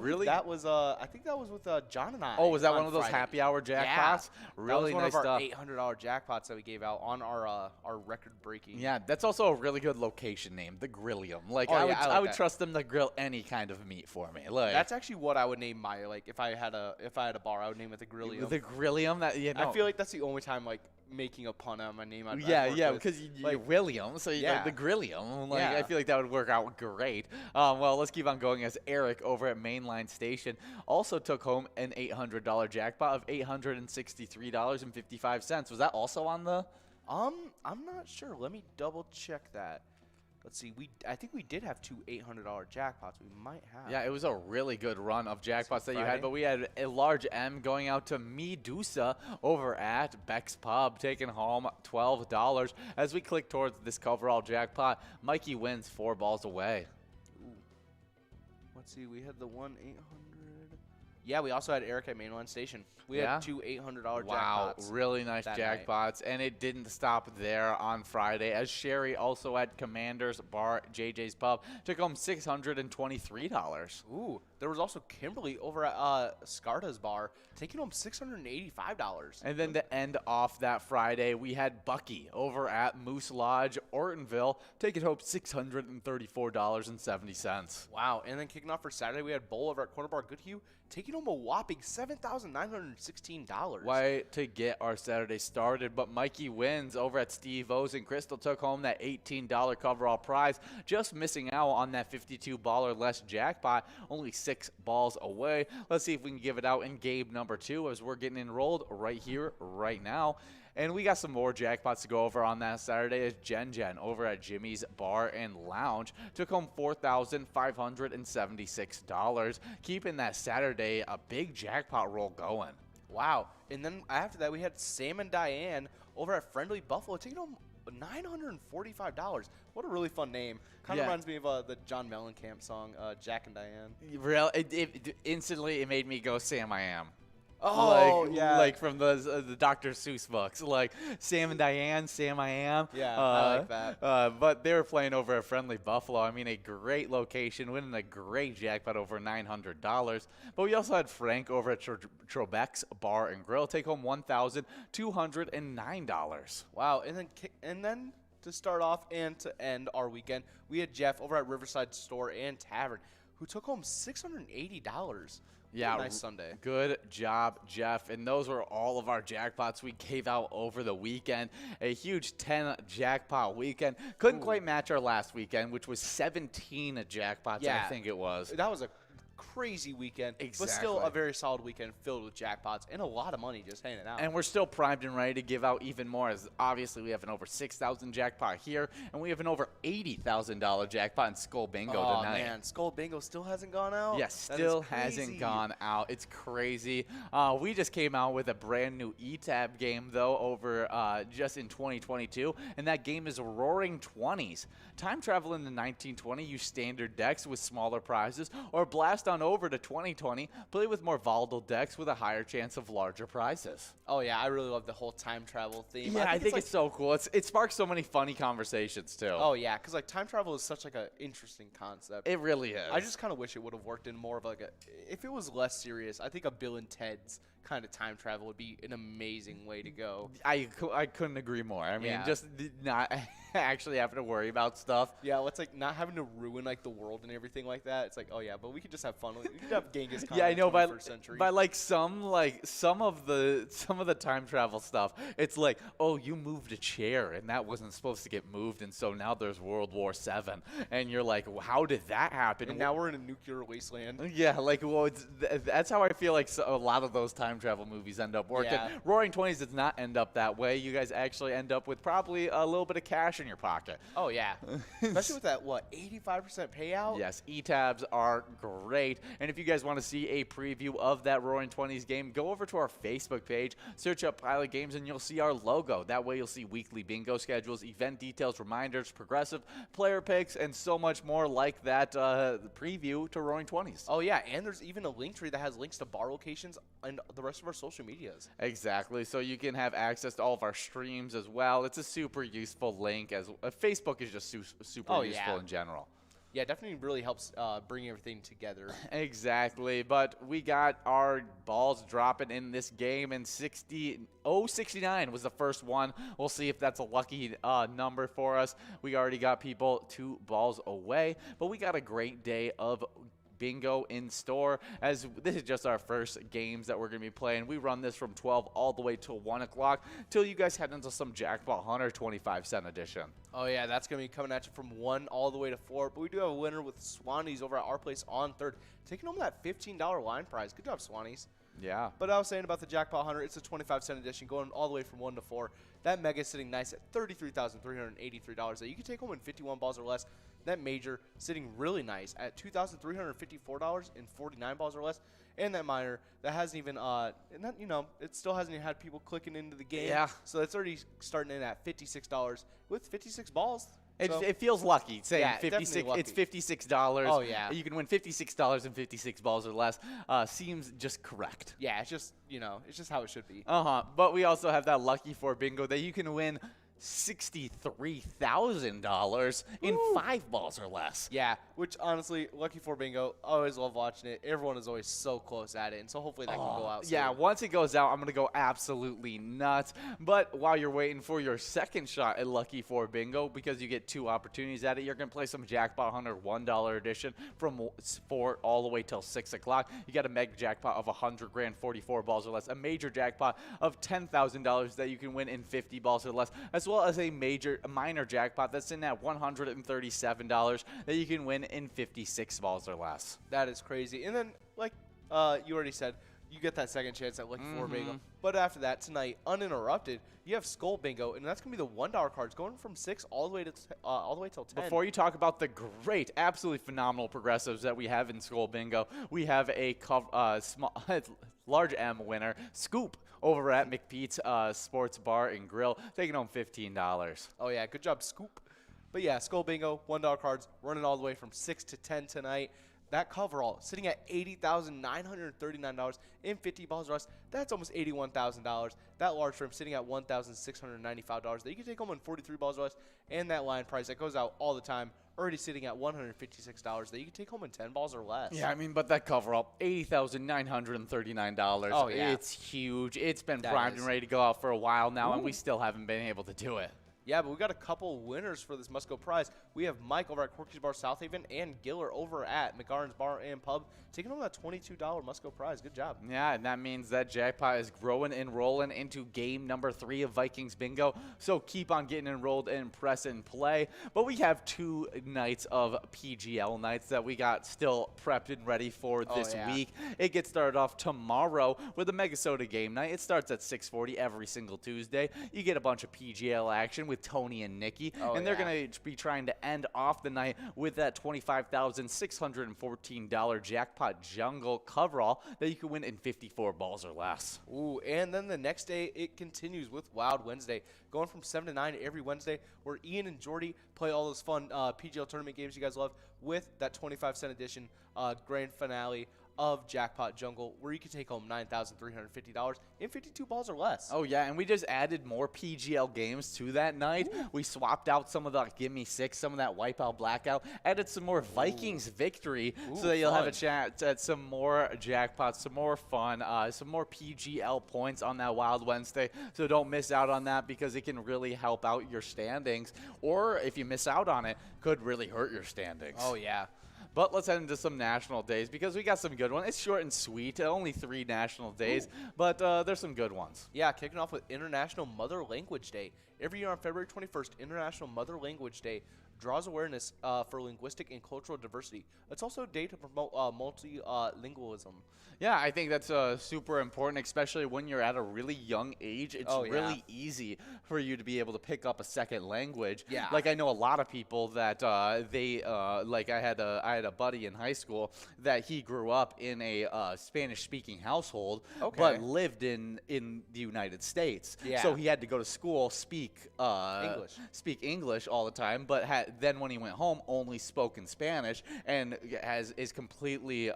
Really? That was, I think that was with John and I. Oh, was that on one of those Friday. happy hour jackpots? Yeah. Really that was nice one of our stuff. $800 jackpots that we gave out on our record-breaking. Yeah, that's also a really good location name, the Grillium. Like, Oh, I yeah, would I like that. trust them to grill any kind of meat for me. Like, That's actually what I would name my, like, if I had a bar, I would name it the Grillium. the Grillium. That I feel like that's the only time, like, making a pun on my name. Yeah, because you're like, William, so you're yeah. the Grillium. Like, Yeah. I feel like that would work out great. Well, let's keep on going as Eric over at Mainline Station also took home an $800 jackpot of $863.55. Was that also on the? I'm not sure. Let me double check that. Let's see. I think we did have 2 $800 jackpots. We might have. Yeah, it was a really good run of jackpots that you had, Friday? but we had a large M going out to Medusa over at Beck's Pub, taking home $12. As we click towards this coverall jackpot, Mikey wins 4 balls away. Ooh. Let's see. We had the 1-800. Yeah, we also had Eric at Mainline Station. We Yeah? had 2 $800 Wow, jackpots. really nice that jackpots. And it didn't stop there on Friday, as Sherry also at Commander's Bar, JJ's Pub, took home $623. Ooh, there was also Kimberly over at Scarta's Bar taking home $685. And then to end off that Friday, we had Bucky over at Moose Lodge, Ortonville, taking home $634.70. Wow, and then kicking off for Saturday, we had Bull over at Corner Bar Goodhue taking home a whopping $7,916. Way to get our Saturday started, but Mikey wins over at Steve O's, and Crystal took home that $18 coverall prize, just missing out on that 52 baller less jackpot, only 6 balls away. Let's see if we can give it out in game number 2 as we're getting enrolled right here, right now. And we got some more jackpots to go over on that Saturday as Jen over at Jimmy's Bar and Lounge took home $4,576, keeping that Saturday a big jackpot roll going. Wow. And then after that, we had Sam and Diane over at Friendly Buffalo taking home $945. What a really fun name. Kind of Yeah. reminds me of the John Mellencamp song, Jack and Diane. Instantly, it made me go Sam I Am. Oh, like, yeah. Like from the Dr. Seuss books, like Sam and Diane, Sam I Am. Yeah, I like that. But they were playing over at Friendly Buffalo. I mean, a great location, winning a great jackpot over $900. But we also had Frank over at Trebek's Bar and Grill take home $1,209. Wow. And then to start off and to end our weekend, we had Jeff over at Riverside Store and Tavern who took home $680. Yeah, nice Sunday. Good job, Jeff. And those were all of our jackpots we gave out over the weekend. A huge 10 jackpot weekend. Couldn't quite match our last weekend, which was 17 jackpots, Yeah. I think it was. That was a crazy weekend, but still Exactly. a very solid weekend filled with jackpots and a lot of money just handing out. And we're still primed and ready to give out even more, as obviously we have an over 6,000 jackpot here, and we have an over $80,000 jackpot in Skull Bingo oh tonight. man, Skull Bingo still hasn't gone out? Yes, That is still crazy. hasn't gone out. It's crazy. We just came out with a brand new eTab game, though, over just in 2022, and that game is Roaring 20s. Time travel in the 1920, use standard decks with smaller prizes, or blast on over to 2020, play with more volatile decks with a higher chance of larger prizes. Oh yeah, I really love the whole time travel theme. Yeah, I think like, it's so cool. It sparks so many funny conversations, too. oh yeah, because like time travel is such like an interesting concept. It really is. I just kind of wish it would have worked in more of like a, if it was less serious, I think a Bill and Ted's kind of time travel would be an amazing way to go. I couldn't agree more. I mean, Yeah. just not actually having to worry about stuff. Yeah, it's like not having to ruin like the world and everything like that. It's like, oh yeah, but we could just have fun. We could have Genghis Khan. Yeah, I in know. the 21st century. By some of the time travel stuff, it's like, oh, you moved a chair and that wasn't supposed to get moved, and so now there's World War VII, and you're like, well, how did that happen? And now we're in a nuclear wasteland. Yeah, like, well, that's how I feel like a lot of those time travel movies end up working. Yeah. Roaring 20s does not end up that way. You guys actually end up with probably a little bit of cash in your pocket. Oh yeah, especially with that 85% payout. Yes, eTabs are great. And if you guys want to see a preview of that Roaring 20s game, go over to our Facebook page, search up Pilot Games, and you'll see our logo. That way you'll see weekly bingo schedules, event details, reminders, progressive player picks, and so much more like that preview to Roaring 20s. Oh yeah, and there's even a link tree that has links to bar locations and the rest of our social medias. Exactly. So you can have access to all of our streams as well. It's a super useful link. As Facebook is just super Oh, useful yeah. in general. Yeah, definitely really helps bring everything together. Exactly, but we got our balls dropping in this game, and 69 was the first one. We'll see if that's a lucky number for us. We already got people 2 balls away, but we got a great day of bingo in store, as this is just our first games that we're going to be playing. We run this from 12 all the way till 1 o'clock till you guys head into some Jackpot Hunter 25-cent edition. Oh yeah, that's going to be coming at you from 1 all the way to 4, but we do have a winner with Swannies over at our place on 3rd, taking home that $15 line prize. Good job, Swannies. Yeah. But I was saying about the Jackpot Hunter, it's a 25-cent edition going all the way from 1 to 4. That mega is sitting nice at $33,383 that you can take home in 51 balls or less. That major sitting really nice at $2,354 in 49 balls or less. And that minor that hasn't even, it still hasn't even had people clicking into the game. Yeah. So it's already starting in at $56 with 56 balls. So- It feels lucky saying Yeah, 56. definitely It's lucky. $56. Oh, yeah. You can win $56 and 56 balls or less. Seems just correct. Yeah, it's just, it's just how it should be. But we also have that lucky 4 bingo that you can win $63,000 in 5 balls or less. Yeah, which honestly, Lucky 4 Bingo, I always love watching it. Everyone is always so close at it, and so hopefully that can go out soon. Yeah, once it goes out, I'm going to go absolutely nuts. But while you're waiting for your second shot at Lucky 4 Bingo, because you get 2 opportunities at it, you're going to play some Jackpot Hunter $1 edition from 4 all the way till 6 o'clock. You got a mega jackpot of 100 grand, 44 balls or less, a major jackpot of $10,000 that you can win in 50 balls or less, as well as a minor jackpot that's in at $137 that you can win in 56 balls or less. That is crazy. And then, like you already said, you get that second chance at Lucky 4 Bingo. But after that, tonight, uninterrupted, you have Skull Bingo, and that's going to be the $1 cards going from 6 all the way to till 10. Before you talk about the great, absolutely phenomenal progressives that we have in Skull Bingo, we have a large M winner, Scoop, over at McPete's Sports Bar and Grill, taking home $15. Oh, yeah, good job, Scoop. But yeah, Skull Bingo, $1 cards, running all the way from 6 to 10 tonight. That coverall sitting at $80,939 in 50 balls or less. That's almost $81,000. That large frame sitting at $1,695 that you can take home in 43 balls or less. And that line price that goes out all the time, already sitting at $156 that you can take home in 10 balls or less. Yeah, I mean, but that coverall, $80,939. Oh, yeah. It's huge. It's been That primed is. and ready to go out for a while now, and we still haven't been able to do it. Yeah, but we got a couple winners for this must-go prize. We have Mike over at Corky's Bar South Haven and Giller over at McGarren's Bar and Pub taking home that $22 must-go prize. Good job. Yeah, and that means that jackpot is growing and rolling into game number 3 of Vikings Bingo. So keep on getting enrolled and press and play. But we have 2 nights of PGL nights that we got still prepped and ready for this week. It gets started off tomorrow with a MegaSota game night. It starts at 6:40 every single Tuesday. You get a bunch of PGL action with Tony and Nikki, and they're going to be trying to end off the night with that $25,614 jackpot jungle coverall that you can win in 54 balls or less. Ooh, and then the next day it continues with Wild Wednesday, going from 7 to 9 every Wednesday, where Ian and Jordy play all those fun PGL tournament games you guys love with that 25-cent edition grand finale of Jackpot Jungle, where you can take home $9,350 in 52 balls or less. Oh, yeah, and we just added more PGL games to that night. Ooh. We swapped out some of the Gimme 6, some of that Wipeout Blackout, added some more Vikings Victory, so that you'll have a chance at some more jackpots, some more fun, some more PGL points on that Wild Wednesday. So don't miss out on that, because it can really help out your standings, or if you miss out on it, could really hurt your standings. Oh, yeah. But let's head into some national days, because we got some good ones. It's short and sweet, only 3 national days, but there's some good ones. Yeah, kicking off with International Mother Language Day. Every year on February 21st, International Mother Language Day draws awareness for linguistic and cultural diversity. It's also a day to promote multilingualism. Yeah, I think that's super important, especially when you're at a really young age. It's really easy for you to be able to pick up a second language. Yeah. Like, I know a lot of people that like I had a buddy in high school that he grew up in a Spanish-speaking household, but lived in the United States. Yeah. So he had to go to school, speak English all the time, but then when he went home, only spoke in Spanish, and is completely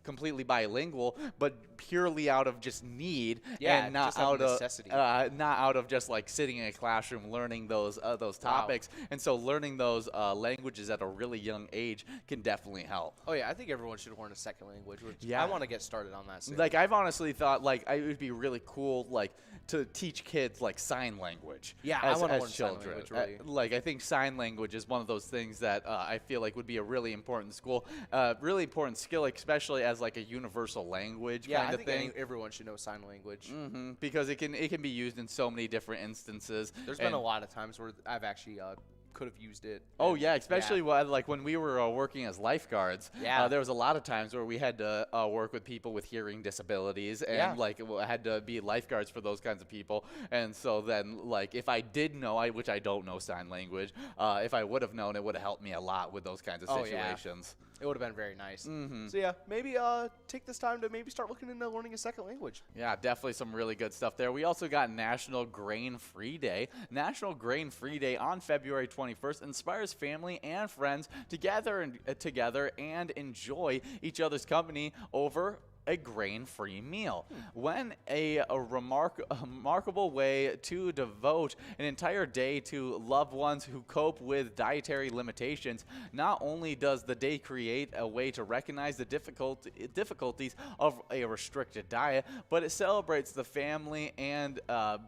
completely bilingual, but purely out of just need, and not out of necessity. Not out of just like sitting in a classroom learning those topics. Wow. And so learning those languages at a really young age can definitely help. Oh yeah, I think everyone should learn a second language. Which I want to get started on that soon. Like, I've honestly thought it would be really cool, like, to teach kids like sign language. Yeah, I want to learn children. Sign language, really. Like, I think sign language is one of those things that I feel like would be a really important really important skill, especially as like a universal language kind of thing. Everyone should know sign language. Because it can be used in so many different instances. There's been a lot of times where I've actually could have used it. Oh yeah, especially like when we were working as lifeguards. Yeah, there was a lot of times where we had to work with people with hearing disabilities, and like had to be lifeguards for those kinds of people. And so then, like, if I did know, which I don't know sign language, if I would have known, it would have helped me a lot with those kinds of situations. It would have been very nice. So yeah, maybe take this time to maybe start looking into learning a second language. Yeah, definitely some really good stuff there. We also got National Grain Free Day. National Grain Free Day on February 21st inspires family and friends to gather together and enjoy each other's company over a grain-free meal. When a remarkable way to devote an entire day to loved ones who cope with dietary limitations. Not only does the day create a way to recognize the difficulties of a restricted diet, but it celebrates the family and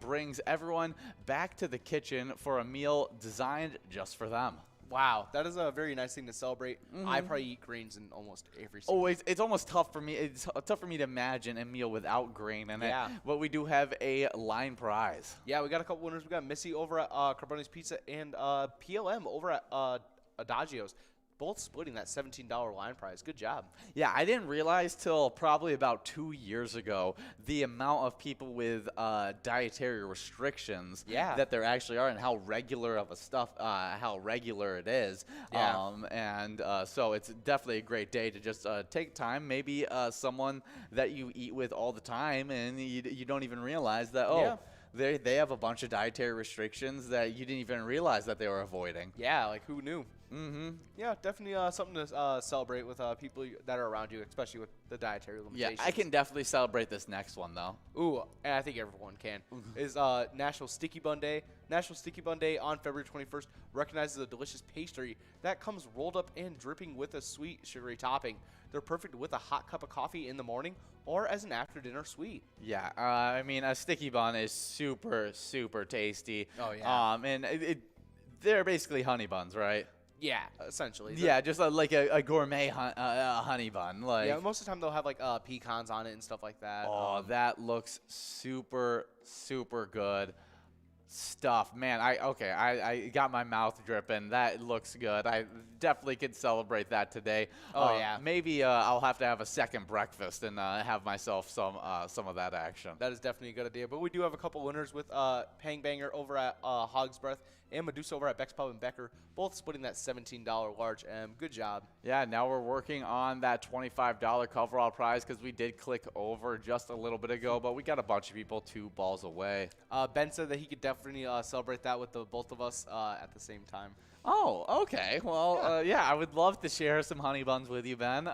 brings everyone back to the kitchen for a meal designed just for them. Wow, that is a very nice thing to celebrate. I probably eat grains in almost every single day. It's almost tough for me. It's tough for me to imagine a meal without grain in it. But we do have a line prize. Yeah, we got a couple winners. We got Missy over at Carbone's Pizza and PLM over at Adagio's. Both splitting that $17 line prize. Good job. Yeah, I didn't realize till probably about 2 years ago the amount of people with dietary restrictions that there actually are, and how regular it is. So it's definitely a great day to just take time. Maybe someone that you eat with all the time, and you don't even realize that. They have a bunch of dietary restrictions that you didn't even realize that they were avoiding. Yeah, like who knew? Mm-hmm. Yeah, definitely something to celebrate with people that are around you, especially with the dietary Yeah, limitations. I can definitely celebrate this next one, though. Ooh, and I think everyone can. Is National Sticky Bun Day. National Sticky Bun Day on February 21st recognizes a delicious pastry that comes rolled up and dripping with a sweet, sugary topping. They're perfect with a hot cup of coffee in the morning or as an after-dinner sweet. Yeah, I mean, a sticky bun is super, super tasty. Oh, yeah. And they're basically honey buns, right? Yeah, essentially. Yeah, just like a gourmet honey bun. Like, Yeah, most of the time they'll have like pecans on it and stuff like that. oh, that looks super, super good stuff. Man, I got my mouth dripping. That looks good. I definitely could celebrate that today. Oh, yeah. Maybe I'll have to have a second breakfast and have myself some of that action. That is definitely a good idea. But we do have a couple winners with Pang Banger over at Hog's Breath and Medusa over at Beck's Pub and Becker, both splitting that $17 large M. Good job. Yeah, now we're working on that $25 coverall prize because we did click over just a little bit ago, but we got a bunch of people 2 balls away. Ben said that he could definitely celebrate that with the both of us at the same time. Oh, okay. Well, yeah, I would love to share some honey buns with you, Ben.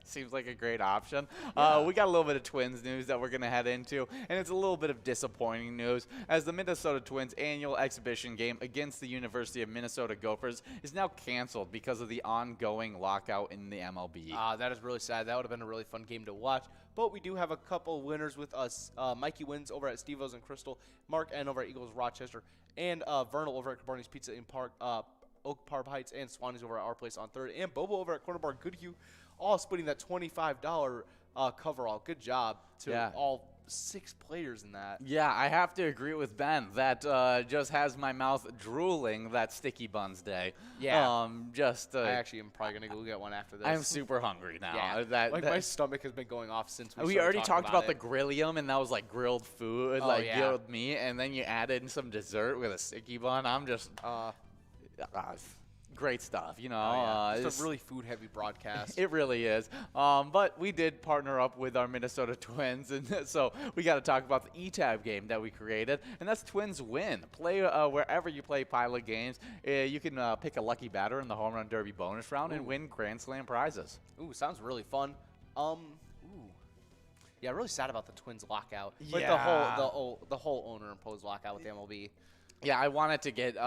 Seems like a great option. Yeah. We got a little bit of Twins news that we're going to head into, and it's a little bit of disappointing news as the Minnesota Twins annual exhibition game against the University of Minnesota Gophers is now canceled because of the ongoing lockout in the MLB. That is really sad. That would have been a really fun game to watch. But we do have a couple winners with us. Mikey wins over at Steve-O's and Crystal, Mark N over at Eagles Rochester, and Vernal over at Cabarni's Pizza in Oak Park Heights, and Swanee's over at Our Place on 3rd, and Bobo over at Corner Bar Goodhue, all splitting that $25 coverall. Good job to all 6 players in that. Yeah, I have to agree with Ben. That just has my mouth drooling, that Sticky Buns Day. Yeah. I actually am probably going to go get one after this. I'm super hungry now. Yeah. My stomach has been going off since we already talked about the it. grillium, and that was like grilled food, grilled meat, and then you added in some dessert with a sticky bun. I'm just great stuff, you know. It's a really food-heavy broadcast. It really is. But we did partner up with our Minnesota Twins, and so we got to talk about the E-Tab game that we created, and that's Twins Win. Play wherever you play Pilot games. You can pick a lucky batter in the Home Run Derby bonus round and win Grand Slam prizes. Ooh, sounds really fun. Yeah, really sad about the Twins lockout. Like Yeah. the whole owner-imposed lockout with the MLB. Yeah, I want it to get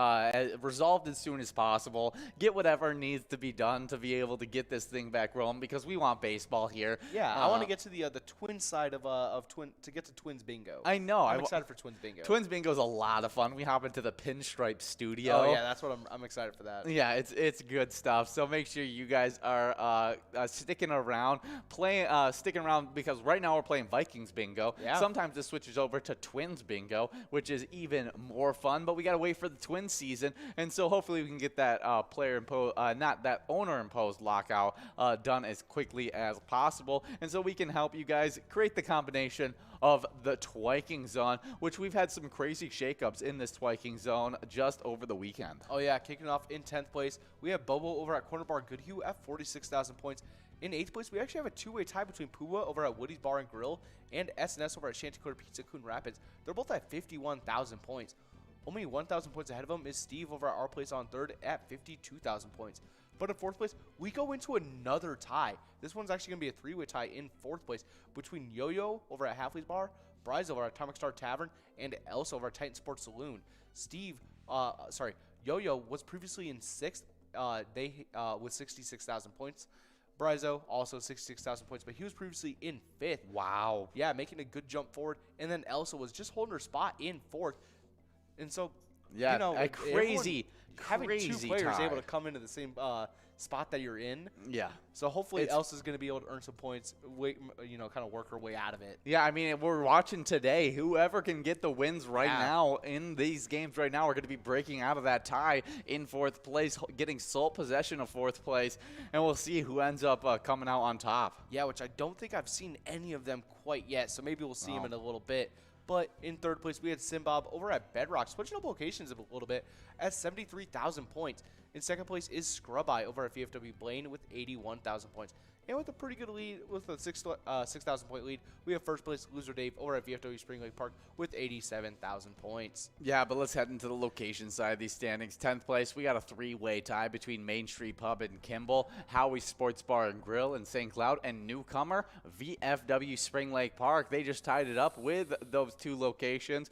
resolved as soon as possible. Get whatever needs to be done to be able to get this thing back rolling because we want baseball here. Yeah, I want to get to the Twin side of Twins Bingo. I know. I'm excited for Twins Bingo. Twins Bingo is a lot of fun. We hop into the Pinstripe studio. Oh yeah, that's what I'm excited for that. Yeah, it's good stuff. So make sure you guys are sticking around, sticking around because right now we're playing Vikings Bingo. Yeah. Sometimes this switches over to Twins Bingo, which is even more fun. But we got to wait for the Twins season, and so hopefully we can get that owner-imposed lockout done as quickly as possible, and so we can help you guys create the combination of the Twiking Zone, which we've had some crazy shakeups in this Twiking Zone just over the weekend. Oh yeah, kicking off in 10th place, we have Bobo over at Corner Bar Goodhue at 46,000 points. In 8th place, we actually have a 2-way tie between Pua over at Woody's Bar and Grill and S&S over at Chanticleer Pizza Coon Rapids. They're both at 51,000 points. Only 1,000 points ahead of them is Steve over at Our Place on 3rd at 52,000 points. But in 4th place, we go into another tie. This one's actually going to be a 3-way tie in 4th place between Yo-Yo over at Halfley's Bar, Bryce over at Atomic Star Tavern, and Elsa over at Titan Sports Saloon. Yo-Yo was previously in 6th with 66,000 points. Brizo, also 66,000 points, but he was previously in 5th. Wow. Yeah, making a good jump forward. And then Elsa was just holding her spot in 4th. And so, yeah, you know, a crazy having 2 players tie. able to come into the same spot that you're in. Yeah. So hopefully Elsa's going to be able to earn some points, kind of work her way out of it. Yeah, I mean, we're watching today. Whoever can get the wins right now in these games right now are going to be breaking out of that tie in 4th place, getting sole possession of 4th place, and we'll see who ends up coming out on top. Yeah, which I don't think I've seen any of them quite yet, so maybe we'll see them in a little bit. But in 3rd place, we had Simbob over at Bedrock, switching up locations a little bit at 73,000 points. In 2nd place is Scrub Eye over at VFW Blaine with 81,000 points. And with a pretty good lead, with a 6,000 point lead, we have first place loser Dave over at VFW Spring Lake Park with 87,000 points. Yeah, but let's head into the location side of these standings. 10th place, we got a three-way tie between Main Street Pub and Kimball, Howie's Sports Bar and Grill in St. Cloud, and newcomer VFW Spring Lake Park. They just tied it up with those two locations.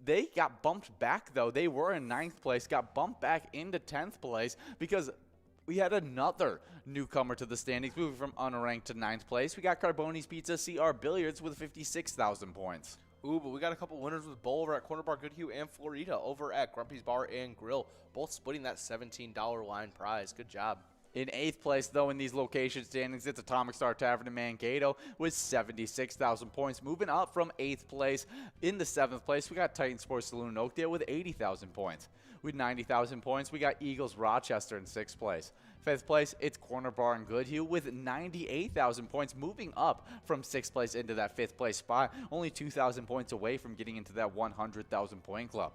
They got bumped back, though. They were in 9th place, got bumped back into 10th place because we had another newcomer to the standings, moving from unranked to 9th place. We got Carboni's Pizza CR Billiards with 56,000 points. Ooh, but we got a couple winners with Bowl over at Corner Bar Goodhue and Florida over at Grumpy's Bar and Grill, both splitting that $17 line prize. Good job. In 8th place, though, in these location standings, it's Atomic Star Tavern in Mankato with 76,000 points. Moving up from 8th place. In the 7th place, we got Titan Sports Saloon in Oakdale with 80,000 points. With 90,000 points, we got Eagles Rochester in 6th place. 5th place, it's Corner Bar in Goodhue with 98,000 points, moving up from 6th place into that 5th place spot, only 2,000 points away from getting into that 100,000 point club.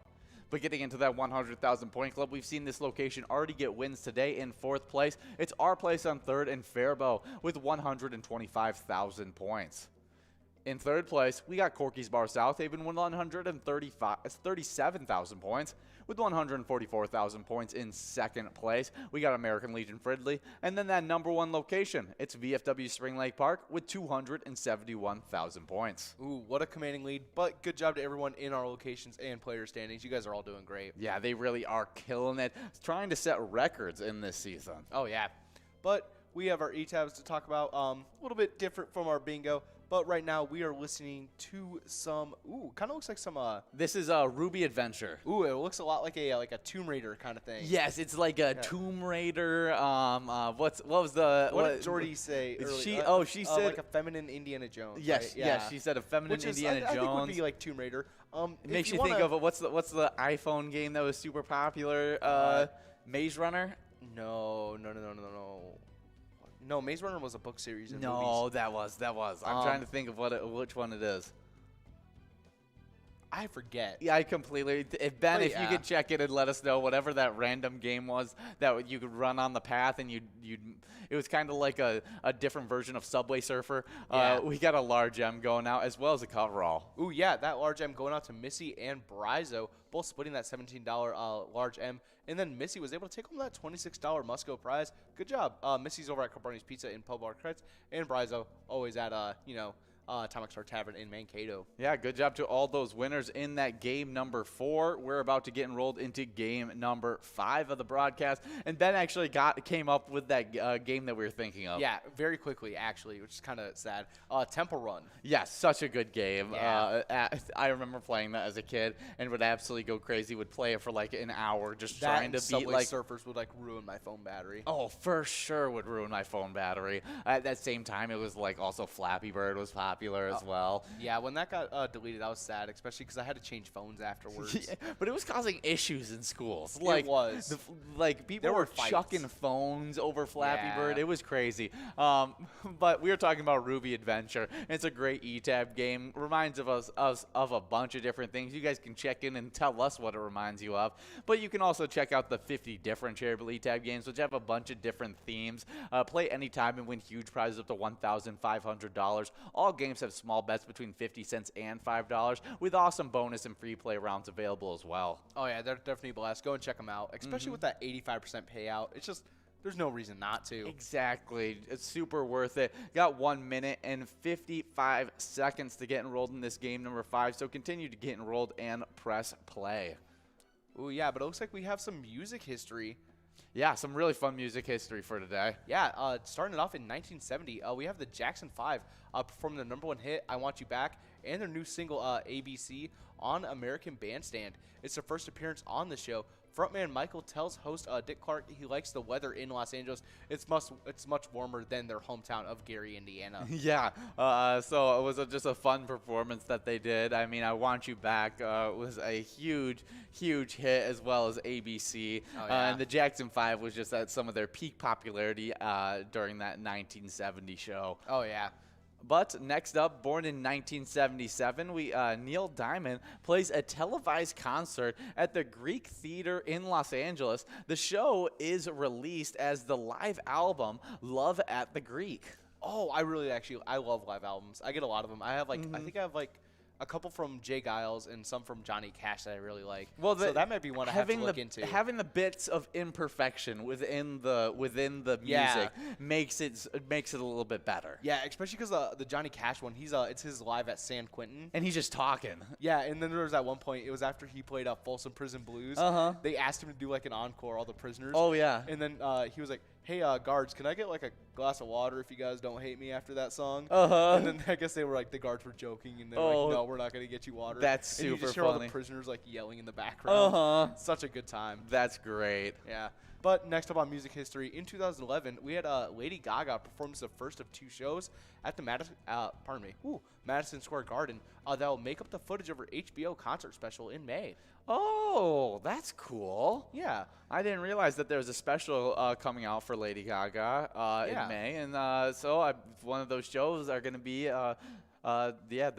But getting into that 100,000 point club, we've seen this location already get wins today. In 4th place, it's our place on 3rd in Faribault with 125,000 points. In 3rd place, we got Corky's Bar South Haven with 137,000 points. With 144,000 points in 2nd place, we got American Legion Fridley. And then that number 1 location, it's VFW Spring Lake Park with 271,000 points. Ooh, what a commanding lead. But good job to everyone in our locations and player standings. You guys are all doing great. Yeah, they really are killing it. Trying to set records in this season. Oh, yeah. But we have our E-tabs to talk about. A little bit different from our bingo. But right now we are listening to some, kind of looks like some, This is a Ruby Adventure. Ooh, it looks a lot like a Tomb Raider kind of thing. Yes, it's like a Tomb Raider. What did Jordy say earlier? She said like a feminine Indiana Jones. Yes, right? Yeah. yes, she said a feminine Indiana Jones. I think would be like Tomb Raider. It makes you think of what's the iPhone game that was super popular? Maze Runner. No. No, Maze Runner was a book series. And movies. No, that was. I'm trying to think of which one it is. I forget. Yeah, I completely. If you could check it and let us know whatever that random game was that you could run on the path and it was kind of like a different version of Subway Surfer. Yeah. We got a large M going out as well as a coverall. Ooh, yeah, that large M going out to Missy and Brizo, both splitting that $17 large M. And then Missy was able to take home that $26 Musco prize. Good job. Missy's over at Carboni's Pizza in Pub Bar Credits, and Brizo always at Atomic Star Tavern in Mankato. Yeah, good job to all those winners in that game number 4. We're about to get enrolled into game number 5 of the broadcast. And Ben actually came up with that game that we were thinking of. Yeah, very quickly, actually, which is kind of sad. Temple Run. Yes, such a good game. Yeah. I remember playing that as a kid and would absolutely go crazy. Would play it for like an hour just trying to beat Subway Surfers would ruin my phone battery. Oh, for sure would ruin my phone battery. At that same time, it was also Flappy Bird was popular as well. Yeah, when that got deleted, I was sad, especially because I had to change phones afterwards. Yeah, but it was causing issues in schools. It was. People were chucking phones over Flappy Bird. It was crazy. But we were talking about Ruby Adventure. It's a great E-Tab game. Reminds us of a bunch of different things. You guys can check in and tell us what it reminds you of. But you can also check out the 50 different Charitable E-Tab games, which have a bunch of different themes. Play anytime and win huge prizes up to $1,500. All games have small bets between 50 cents and $5 with awesome bonus and free play rounds available as well. Oh, yeah, they're definitely a blast. Go and check them out, especially with that 85% payout. It's just, there's no reason not to. Exactly. It's super worth it. Got 1 minute and 55 seconds to get enrolled in this game number 5, so continue to get enrolled and press play. Ooh, yeah, but it looks like we have some music history. Yeah, some really fun music history for today. Yeah, starting it off in 1970, we have the Jackson 5 performing their number 1 hit, I Want You Back, and their new single, ABC, on American Bandstand. It's their first appearance on the show. Frontman Michael tells host Dick Clark he likes the weather in Los Angeles. It's much warmer than their hometown of Gary, Indiana. Yeah, so it was just a fun performance that they did. I mean, I Want You Back was a huge hit, as well as ABC. Oh, yeah. And the Jackson 5 was just at some of their peak popularity during that 1970 show. Oh, yeah. But next up, born in 1977, Neil Diamond plays a televised concert at the Greek Theater in Los Angeles. The show is released as the live album Love at the Greek. Oh, I love live albums. I get a lot of them. I have I think I have a couple from Jay Giles and some from Johnny Cash that I really like. Well, so that might be one I have to look into. Having the bits of imperfection within the music makes it a little bit better. Yeah, especially because the Johnny Cash one, it's his live at San Quentin, and he's just talking. Yeah, and then there was at one point, it was after he played Folsom Prison Blues. They asked him to do like an encore, all the prisoners. Oh yeah. And then he was like, "Hey, guards, can I get like a glass of water if you guys don't hate me after that song?" And then I guess they were like, the guards were joking, and they were like, "No, we're not gonna get you water." That's super and you just hear funny. all the prisoners like yelling in the background. Such a good time. That's great. Yeah. But next up on music history, in 2011, we had Lady Gaga perform the first of 2 shows at the Madison Square Garden that will make up the footage of her HBO concert special in May. Oh, that's cool. Yeah. I didn't realize that there was a special coming out for Lady Gaga in May. And so one of those shows are going to be the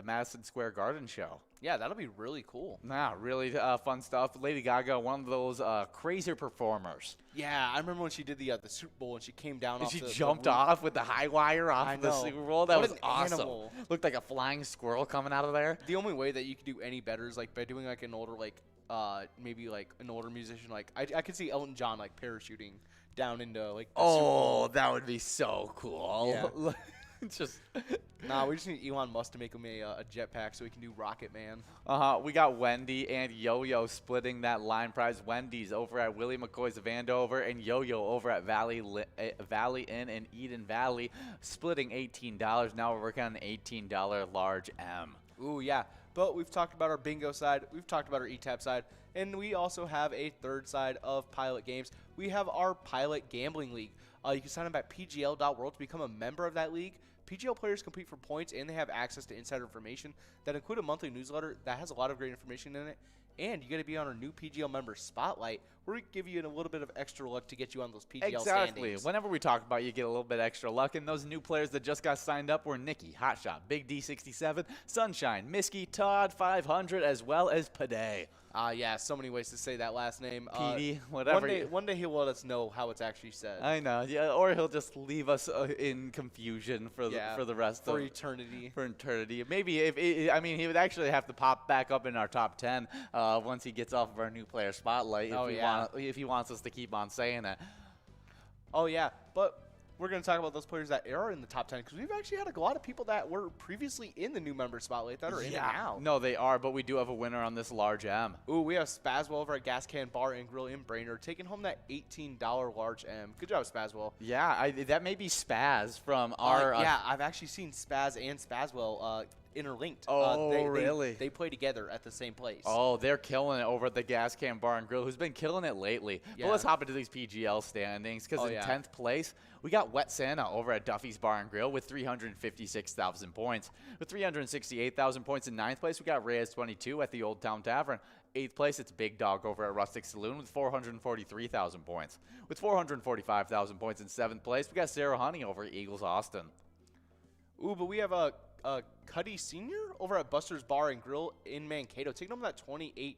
Madison Square Garden show. Yeah, that'll be really cool. Nah, really fun stuff. Lady Gaga, one of those crazier performers. Yeah, I remember when she did the Super Bowl and she came down And off she the jumped roof. off with the high wire off the Super Bowl. That What was an awesome. animal. Looked like a flying squirrel coming out of there. The only way that you could do any better is like by doing like an older maybe like an older musician. Like I could see Elton John like parachuting down into like the Super Bowl. That would be so cool. Yeah. Just Nah, we just need Elon Musk to make him a jetpack so he can do Rocket Man. We got Wendy and Yo-Yo splitting that line prize. Wendy's over at Willie McCoy's of Andover, and Yo-Yo over at Valley Inn in Eden Valley, splitting $18. Now we're working on an $18 large M. Ooh, yeah. But we've talked about our bingo side. We've talked about our ETAP side. And we also have a third side of Pilot Games. We have our Pilot Gambling League. You can sign up at pgl.world to become a member of that league. PGL players compete for points, and they have access to insider information that include a monthly newsletter that has a lot of great information in it. And you got to be on our new PGL member spotlight, where we give you a little bit of extra luck to get you on those PGL standings. Whenever we talk about you get a little bit extra luck. And those new players that just got signed up were Nikki, Hotshot, Big D67, Sunshine, Miski, Todd, 500, as well as Paday. Yeah, so many ways to say that last name. PD, whatever. One day he'll let us know how it's actually said. I know, yeah, or he'll just leave us in confusion for the rest of eternity. For eternity, maybe he would actually have to pop back up in our top 10 once he gets off of our new player spotlight. If he wants us to keep on saying it. Oh yeah, but we're going to talk about those players that are in the top 10 because we've actually had a lot of people that were previously in the new member spotlight that are in it now. No, they are, but we do have a winner on this large M. Ooh, we have Spazwell over at Gas Can Bar and Grill in Brainerd taking home that $18 large M. Good job, Spazwell. Yeah, that may be Spaz from our... yeah, I've actually seen Spaz and Spazwell interlinked. Really? They play together at the same place. Oh, they're killing it over at the Gas Can Bar and Grill, who's been killing it lately. Yeah. But let's hop into these PGL standings, because in 10th place, we got Wet Santa over at Duffy's Bar and Grill with 356,000 points. With 368,000 points in 9th place, we got Reyes 22 at the Old Town Tavern. 8th place, it's Big Dog over at Rustic Saloon with 443,000 points. With 445,000 points in 7th place, we got Sarah Honey over at Eagles Austin. Ooh, but we have Cuddy Sr. over at Buster's Bar and Grill in Mankato, taking home that $28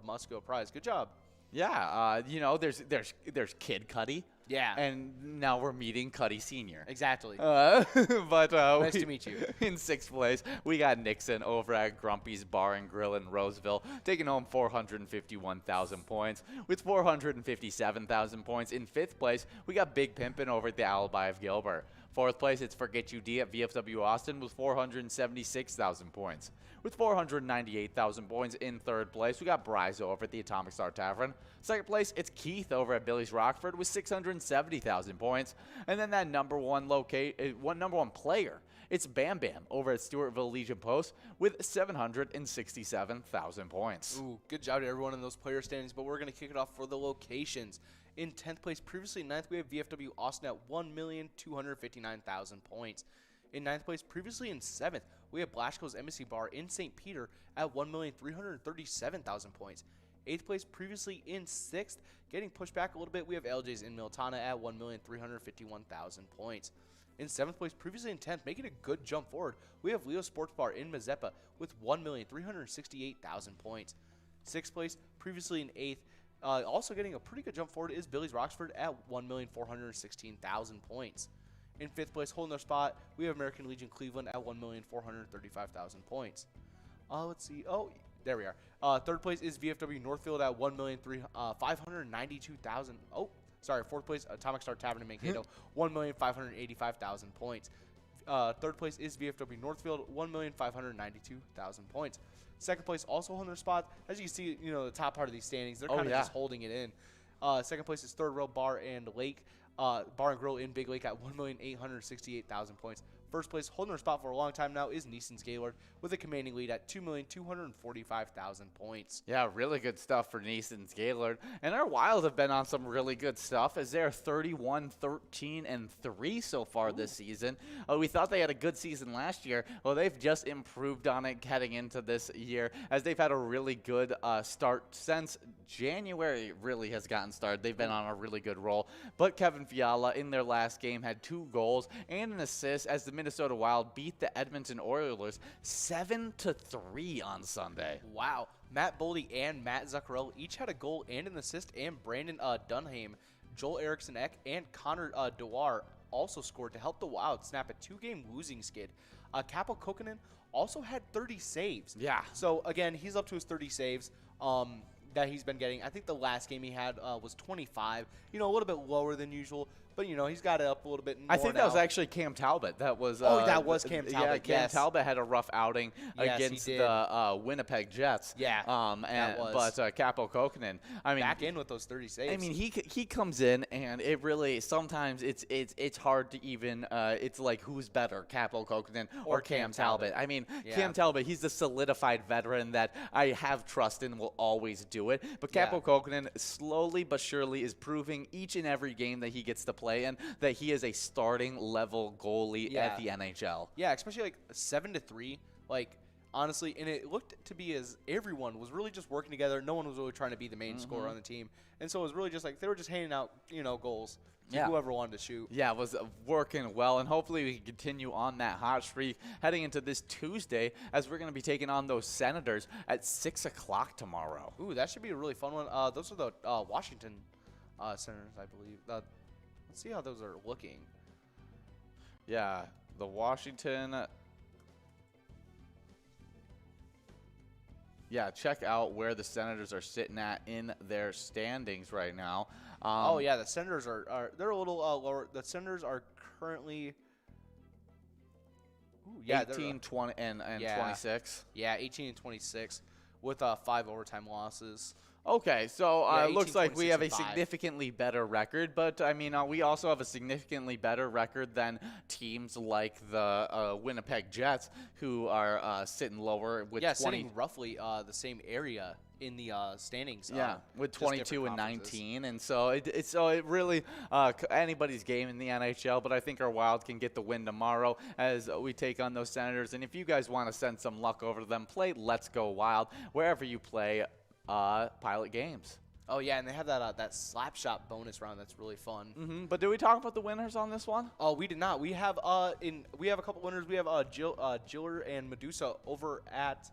Musco prize. Good job. Yeah, there's Kid Cuddy. Yeah. And now we're meeting Cuddy Sr. Exactly. But nice to meet you. In 6th place, we got Nixon over at Grumpy's Bar and Grill in Roseville, taking home 451,000 points. With 457,000 points in 5th place, we got Big Pimpin' over at the Alibi of Gilbert. 4th place, it's Forget You D at VFW Austin with 476,000 points. With 498,000 points in 3rd place, we got Bryzo over at the Atomic Star Tavern. 2nd place, it's Keith over at Billy's Rockford with 670,000 points. And then that number one player, it's Bam Bam over at Stewartville Legion Post with 767,000 points. Ooh, good job to everyone in those player standings, but we're going to kick it off for the locations. In 10th place, previously 9th, we have VFW Austin at 1,259,000 points. In 9th place, previously in 7th, we have Blashko's Embassy Bar in St. Peter at 1,337,000 points. 8th place, previously in 6th, getting pushed back a little bit, we have LJ's in Miltana at 1,351,000 points. In 7th place, previously in 10th, making a good jump forward, we have Leo Sports Bar in Mazeppa with 1,368,000 points. 6th place, previously in 8th, also getting a pretty good jump forward is Billy's Roxford at 1,416,000 points. In 5th place, holding their spot, we have American Legion Cleveland at 1,435,000 points. Let's see. Oh, there we are. 3rd place is VFW Northfield at 1,592,000. Oh, sorry. 4th place, Atomic Star Tavern in Mankato, 1,585,000 points. 3rd place is VFW Northfield, 1,592,000 points. 2nd place also holding their spot. As you can see, the top part of these standings, they're kind of just holding it in. 2nd place is 3rd Rail Bar and Grill in Big Lake at 1,868,000 points. 1st place, holding their spot for a long time now, is Neeson's Gaylord with a commanding lead at 2,245,000 points. Yeah, really good stuff for Neeson's Gaylord. And our Wild have been on some really good stuff as they're 31-13-3 so far this season. We thought they had a good season last year. Well, they've just improved on it heading into this year as they've had a really good start since January really has gotten started. They've been on a really good roll. But Kevin Fiala in their last game had 2 goals and an assist as the Minnesota Wild beat the Edmonton Oilers 7-3 on Sunday. Wow. Matt Boldy and Matt Zuccarello each had a goal and an assist, and Brandon Dunham, Joel Eriksson-Ek, and Connor Dewar also scored to help the Wild snap a 2-game losing skid. Capo Kokkonen also had 30 saves. Yeah. So, again, he's up to his 30 saves that he's been getting. I think the last game he had was 25, a little bit lower than usual. But, he's got it up a little bit more I think now. that was actually Cam Talbot. That was that was Cam Talbot, Yeah, Cam yes. Talbot had a rough outing Yes, against he did. the Winnipeg Jets. Yeah, that was. But Capo Kokkonen, Back in with those 30 saves. I mean, he comes in, and it really sometimes it's hard to even it's like who's better, Capo Kokkonen or Cam Talbot. I mean, Yeah. Cam Talbot, he's the solidified veteran that I have trust in, will always do it. But Capo Kokkonen slowly but surely is proving each and every game that he gets to play in that he is a starting level goalie at the NHL. Yeah, especially like 7-3. Like, honestly, and it looked to be as everyone was really just working together. No one was really trying to be the main scorer on the team. And so it was really just like they were just handing out, goals to whoever wanted to shoot. Yeah, it was working well, and hopefully we can continue on that hot streak heading into this Tuesday as we're going to be taking on those Senators at 6 o'clock tomorrow. Ooh, that should be a really fun one. Those are the Washington Senators, I believe. Let's see how those are looking. Yeah, the Washington. Yeah, check out where the Senators are sitting at in their standings right now. The Senators are they're a little lower. The Senators are currently 18, 20, and 26. Yeah, 18 and 26 with 5 overtime losses. Okay, so Yeah, it looks 18, like we have a 26, and 5. significantly better record, but I mean, we also have a significantly better record than teams like the Winnipeg Jets, who are sitting lower with 20. Sitting roughly the same area in the standings. With just 22 different and conferences. 19, and so it really anybody's game in the NHL. But I think our Wild can get the win tomorrow as we take on those Senators. And if you guys want to send some luck over to them, play Let's Go Wild wherever you play Pilot games. Oh yeah, and they have that slap shot bonus round that's really fun. But did we talk about the winners on this one? Oh, we did not. We have a couple winners. We have Giller and Medusa over at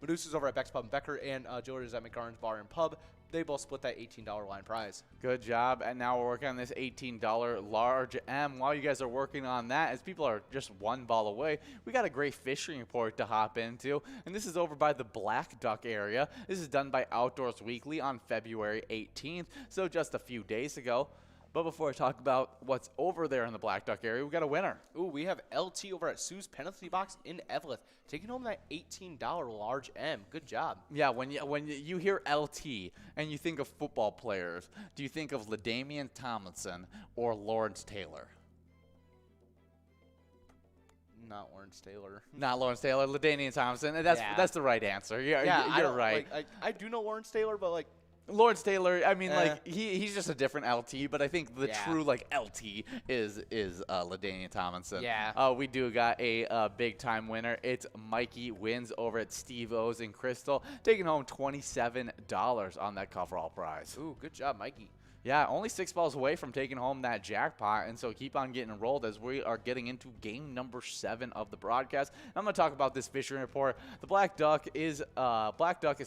Medusa's over at Beck's Pub and Becker, and Giller is at McGarren's Bar and Pub. They both split that $18 line prize. Good job. And now we're working on this $18 large M. While you guys are working on that, as people are just one ball away, we got a great fishing report to hop into. And this is over by the Black Duck area. This is done by Outdoors Weekly on February 18th, so just a few days ago. But before I talk about what's over there in the Black Duck area, we got a winner. Ooh, we have LT over at Sue's Penalty Box in Eveleth, taking home that $18 large M. Good job. Yeah, when you hear LT and you think of football players, do you think of LaDainian Tomlinson or Lawrence Taylor? Not Lawrence Taylor. Not Lawrence Taylor, LaDainian Tomlinson. And that's the right answer. You're right. I do know Lawrence Taylor, but Lawrence Taylor, I mean, he's just a different LT, but I think the true LT is LaDainian Tomlinson. Yeah. We do got a big time winner. It's Mikey Wins over at Steve O's in Crystal, taking home $27 on that coverall prize. ooh, good job, Mikey. Yeah, only 6 balls away from taking home that jackpot, and so keep on getting enrolled as we are getting into game number 7 of the broadcast. I'm going to talk about this fishing report. The black duck is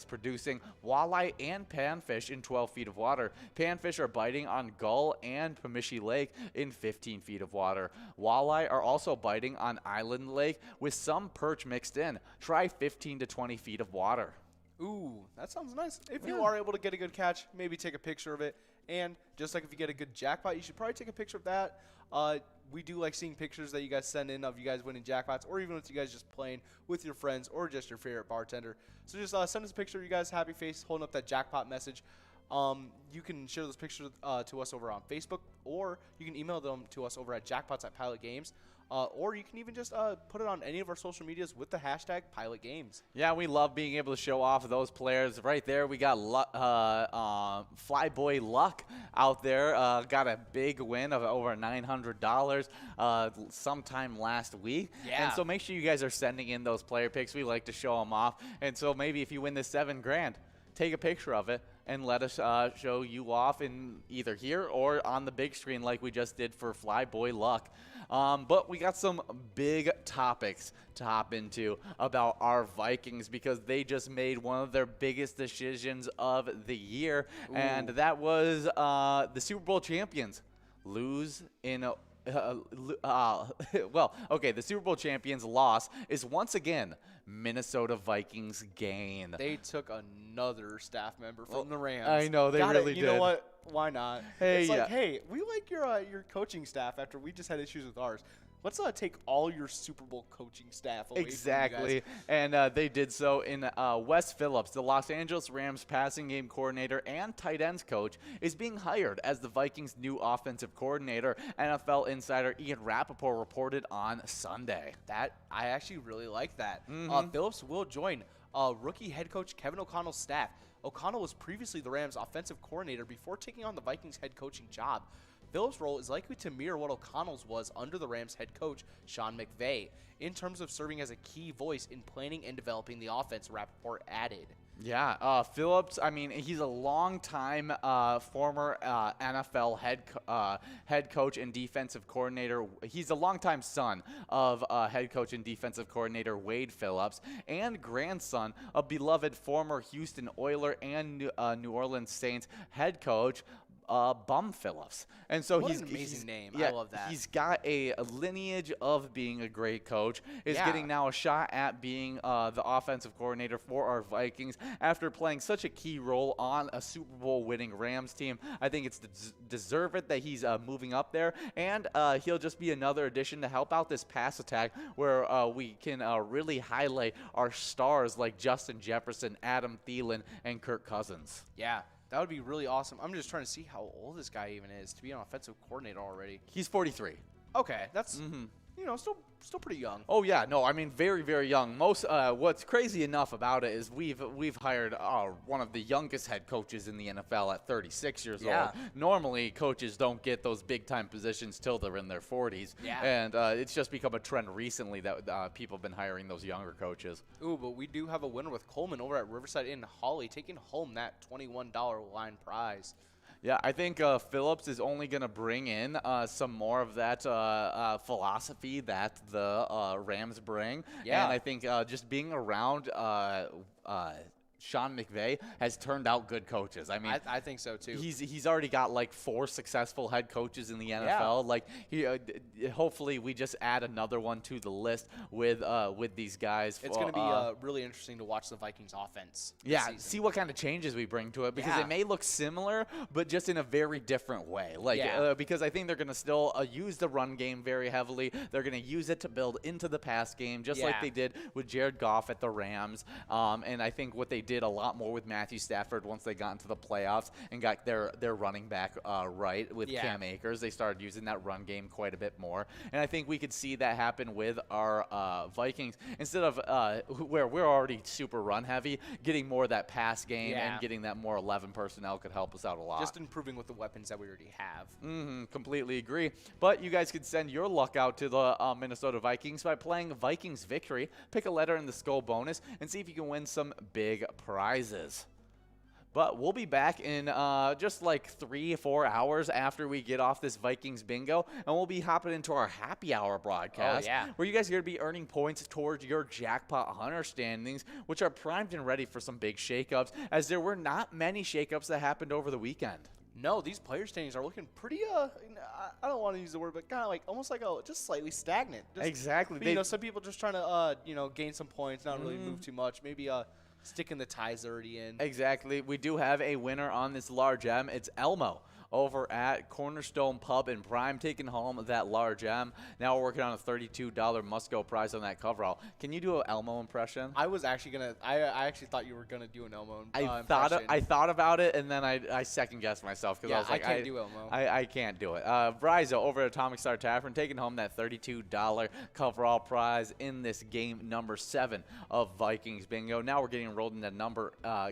producing walleye and panfish in 12 feet of water. Panfish are biting on Gull and Pamishi Lake in 15 feet of water. Walleye are also biting on Island Lake with some perch mixed in. Try 15 to 20 feet of water. Ooh, that sounds nice. If you are able to get a good catch, maybe take a picture of it. And just like if you get a good jackpot, you should probably take a picture of that. We do like seeing pictures that you guys send in of you guys winning jackpots, or even with you guys just playing with your friends or just your favorite bartender. So just send us a picture of you guys happy face holding up that jackpot message. You can share those pictures to us over on Facebook, or you can email them to us over at jackpots@PilotGames. Or you can even just put it on any of our social medias with the hashtag #PilotGames. Yeah, we love being able to show off those players. Right there, we got Flyboy Luck out there. Got a big win of over $900 sometime last week. Yeah. And so make sure you guys are sending in those player picks. We like to show them off. And so maybe if you win this $7,000, take a picture of it and let us show you off in either here or on the big screen like we just did for Flyboy Luck. But we got some big topics to hop into about our Vikings because they just made one of their biggest decisions of the year, and that was the Super Bowl champions lose in a the Super Bowl champions' loss is once again Minnesota Vikings' gain. They took another staff member from the Rams. I know, they really did. You know what? Why not? Hey, it's like, hey, we like your coaching staff after we just had issues with ours. Let's take all your Super Bowl coaching staff away Exactly. from you guys. And they did so in Wes Phillips, the Los Angeles Rams passing game coordinator and tight ends coach, is being hired as the Vikings' new offensive coordinator, NFL insider Ian Rappaport reported on Sunday. That I actually really like that. Mm-hmm. Phillips will join rookie head coach Kevin O'Connell's staff. O'Connell was previously the Rams' offensive coordinator before taking on the Vikings' head coaching job. Phillips' role is likely to mirror what O'Connell's was under the Rams' head coach, Sean McVay, in terms of serving as a key voice in planning and developing the offense, Rappaport added. Yeah, Phillips, I mean, he's a long-time former NFL head coach and defensive coordinator. He's a longtime son of head coach and defensive coordinator Wade Phillips and grandson of beloved former Houston Oiler and New Orleans Saints head coach Bum Phillips. And so What he's an amazing name. Yeah, I love that. He's got a lineage of being a great coach. Is getting now a shot at being the offensive coordinator for our Vikings after playing such a key role on a Super Bowl winning Rams team. I think it's deserved that he's moving up there, and he'll just be another addition to help out this pass attack where we can really highlight our stars like Justin Jefferson, Adam Thielen, and Kirk Cousins. Yeah. That would be really awesome. I'm just trying to see how old this guy even is to be an offensive coordinator already. He's 43. Okay, that's still pretty young. Oh yeah, no, I mean very, very young. Most what's crazy enough about it is we've hired one of the youngest head coaches in the NFL at 36 years old. Normally, coaches don't get those big time positions till they're in their 40s. Yeah. And it's just become a trend recently that people have been hiring those younger coaches. Ooh, but we do have a winner with Coleman over at Riverside in Holly, taking home that $21 line prize. Yeah, I think Phillips is only going to bring in some more of that philosophy that the Rams bring. Yeah. And I think just being around Sean McVay has turned out good coaches. I mean, I think so too. He's already got like 4 successful head coaches in the NFL. Yeah. Like hopefully we just add another one to the list with these guys. It's going to be really interesting to watch the Vikings offense. this Yeah, season. see what kind of changes we bring to it because Yeah. it may look similar, but just in a very different way. Like because I think they're going to still use the run game very heavily. They're going to use it to build into the pass game, just like they did with Jared Goff at the Rams. And I think what they did a lot more with Matthew Stafford once they got into the playoffs and got their running back right with Cam Akers. They started using that run game quite a bit more, and I think we could see that happen with our Vikings instead of where we're already super run heavy, getting more of that pass game and getting that more 11 personnel could help us out a lot. Just improving with the weapons that we already have. Completely agree. But you guys could send your luck out to the Minnesota Vikings by playing Vikings Victory. Pick a letter in the Skull bonus and see if you can win some big prizes. But we'll be back in just like 3 or 4 hours after we get off this Vikings bingo, and we'll be hopping into our happy hour broadcast. Oh, yeah. Where you guys are going to be earning points towards your Jackpot Hunter standings, which are primed and ready for some big shakeups, as there were not many shakeups that happened over the weekend. No, these player standings are looking pretty, I don't want to use the word, but kind of like almost like just slightly stagnant. Just, Exactly. You know, some people just trying to, gain some points, not really move too much. Maybe sticking the ties already in. Exactly. We do have a winner on this large M. It's Elmo over at Cornerstone Pub in Prime, taking home that large M. Now we're working on a $32 must-go prize on that coverall. Can you do an Elmo impression? I was actually gonna. I actually thought you were gonna do an Elmo I impression. thought about it, and then I second-guessed myself because I was like, I can't do Elmo. I can't do it. Bryzo over at Atomic Star Tavern, taking home that $32 coverall prize in this game number 7 of Vikings Bingo. Now we're getting enrolled into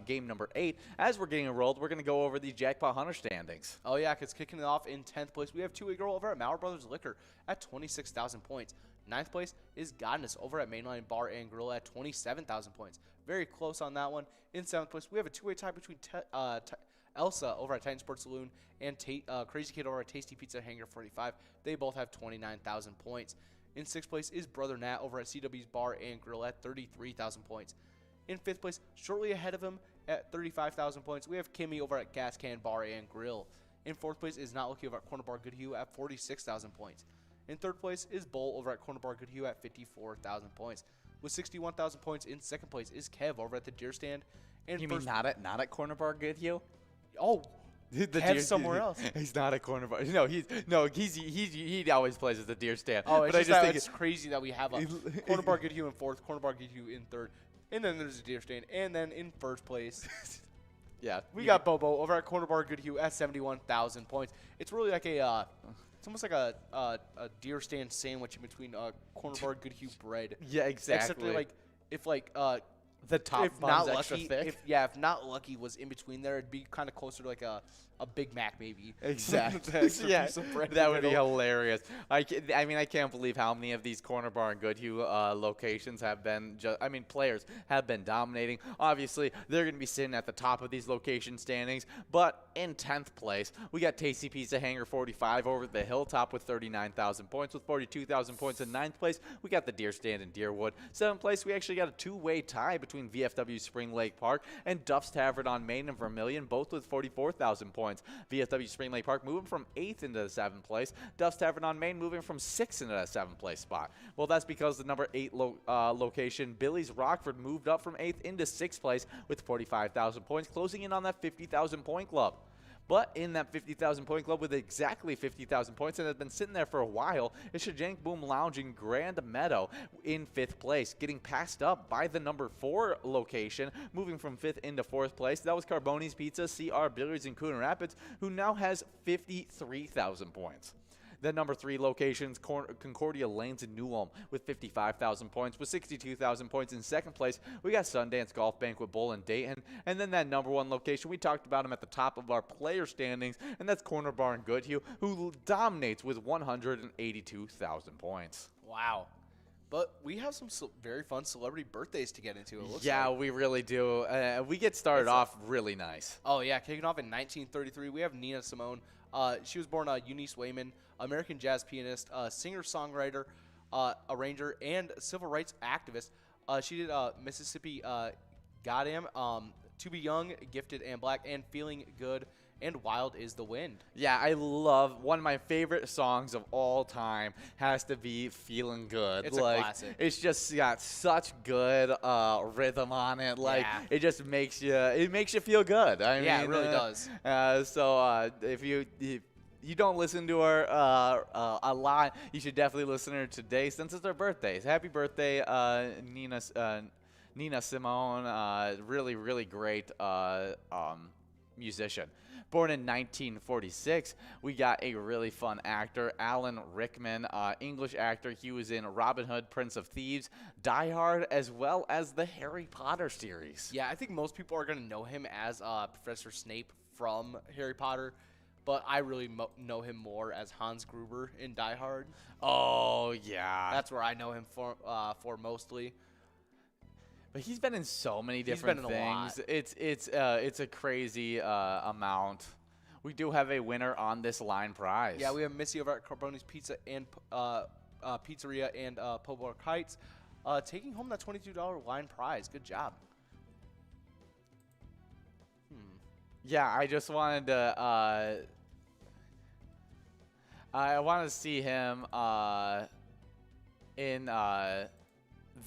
game number 8. As we're getting enrolled, we're going to go over the Jackpot Hunter standings. Oh, yeah, because kicking it off in 10th place, we have two-way girl over at Mauer Brothers Liquor at 26,000 points. 9th place is Godness over at Mainline Bar and Grill at 27,000 points. Very close on that one. In 7th place, we have a two-way tie between Elsa over at Titan Sports Saloon and Crazy Kid over at Tasty Pizza Hangar 45. They both have 29,000 points. In 6th place is Brother Nat over at CW's Bar and Grill at 33,000 points. In 5th place, shortly ahead of him at 35,000 points, we have Kimmy over at Gas Can Bar and Grill. In 4th place is Not Lucky over at Corner Bar Goodhue at 46,000 points. In 3rd place is Bull over at Corner Bar Goodhue at 54,000 points. With 61,000 points in 2nd place is Kev over at the Deer Stand. And You mean not at Corner Bar Goodhue? Oh, Kev's somewhere else. He's not at Corner Bar. No, he always plays at the Deer Stand. Oh, it's but just I just that think it's crazy that we have a Corner Bar Goodhue in 4th, Corner Bar Goodhue in 3rd, and then there's a Deer Stand, and then in 1st place. Yeah, We got Bobo over at Corner Bar Goodhue at 71,000 points. It's really like it's almost like a Deer Stand sandwich in between Corner Bar Goodhue bread. Yeah, exactly. Except that, if the top if bun's not extra lucky, thick. if not lucky was in between there, it'd be kind of closer to like a Big Mac maybe. Exactly. The extra Yeah, piece of bread in that the would be middle. hilarious. I mean, I can't believe how many of these Corner Bar and Goodhue locations have been. Players have been dominating. Obviously, they're going to be sitting at the top of these location standings. But in 10th place, we got Tasty Pizza Hangar 45 over the Hilltop with 39,000 points, with 42,000 points in 9th place. We got the Deer Stand in Deerwood. 7th place, we actually got a two-way tie between VFW Spring Lake Park and Duff's Tavern on Main and Vermilion, both with 44,000 points. VFW Spring Lake Park moving from 8th into the 7th place. Duff's Tavern on Main moving from 6th into that 7th place spot. Well, that's because the number 8 location, Billy's Rockford, moved up from 8th into 6th place with 45,000 points, closing in on that 50,000 point club. But in that 50,000 point club with exactly 50,000 points and has been sitting there for a while is Shajank Boom Lounge in Grand Meadow in 5th place, getting passed up by the number 4 location, moving from 5th into 4th place. That was Carboni's Pizza, CR Billiards in Coon Rapids, who now has 53,000 points. The number 3 locations, Concordia Lanes in New Ulm with 55,000 points. With 62,000 points in 2nd place, we got Sundance Golf Banquet Bowl in Dayton. And then that number 1 location, we talked about him at the top of our player standings, and that's Corner Bar in Goodhue, who dominates with 182,000 points. Wow. But we have some very fun celebrity birthdays to get into. It looks Yeah, like. we really do. We get started off really nice. Oh, yeah. Kicking off in 1933, we have Nina Simone. She was born Eunice Wayman, American jazz pianist, singer-songwriter, arranger, and civil rights activist. She did Mississippi Goddamn, To Be Young, Gifted and Black, and Feeling Good, and Wild is the Wind. Yeah, I love one of my favorite songs of all time has to be Feeling Good. It's a classic. It's just got such good rhythm on it. Like Yeah. it just makes you feel good. I Yeah, mean, it really does. So if you don't listen to her a lot, you should definitely listen to her today since it's her birthday. Happy birthday, Nina Simone. Really, really great musician. Born in 1946, we got a really fun actor, Alan Rickman, English actor. He was in Robin Hood, Prince of Thieves, Die Hard, as well as the Harry Potter series. Yeah, I think most people are going to know him as Professor Snape from Harry Potter, but I really know him more as Hans Gruber in Die Hard. Oh, yeah. That's where I know him for mostly. But he's been in so many He's different been in a lot. things. It's a crazy amount. We do have a winner on this line prize. Yeah, we have Missy over at Carboni's Pizza and Pizzeria and Poblar Heights, taking home that $22 line prize. Good job. Yeah, I just wanted to. I wanted to see him in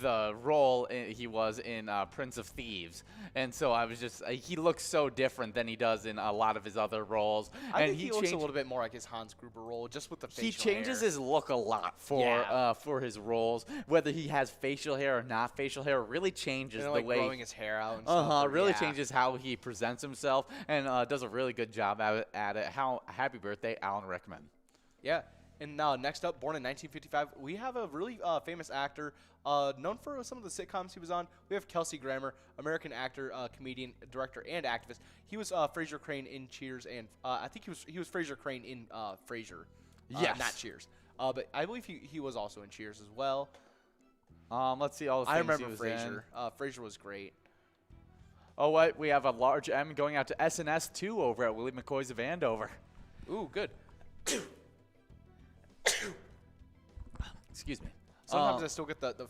the role he was in Prince of Thieves, and so I was just he looks so different than he does in a lot of his other roles. I and think he looks a little bit more like his Hans Gruber role, just with the facial He changes hair. his look a lot for his roles, whether he has facial hair or not facial hair. Really changes the like way growing his hair out. And stuff, really changes how he presents himself, and does a really good job at it. Happy birthday, Alan Rickman. Yeah. And next up, born in 1955, we have a really famous actor known for some of the sitcoms he was on. We have Kelsey Grammer, American actor, comedian, director, and activist. He was Fraser Crane in Cheers, and I think he was Fraser Crane in Frasier. Yes. Not Cheers. But I believe he was also in Cheers as well. Let's see all the I things remember he was Frasier. in. Frasier was great. Oh, what? We have a large M going out to SNS 2 over at Willie McCoy's of Andover. Ooh, good. Excuse me. Sometimes I still get the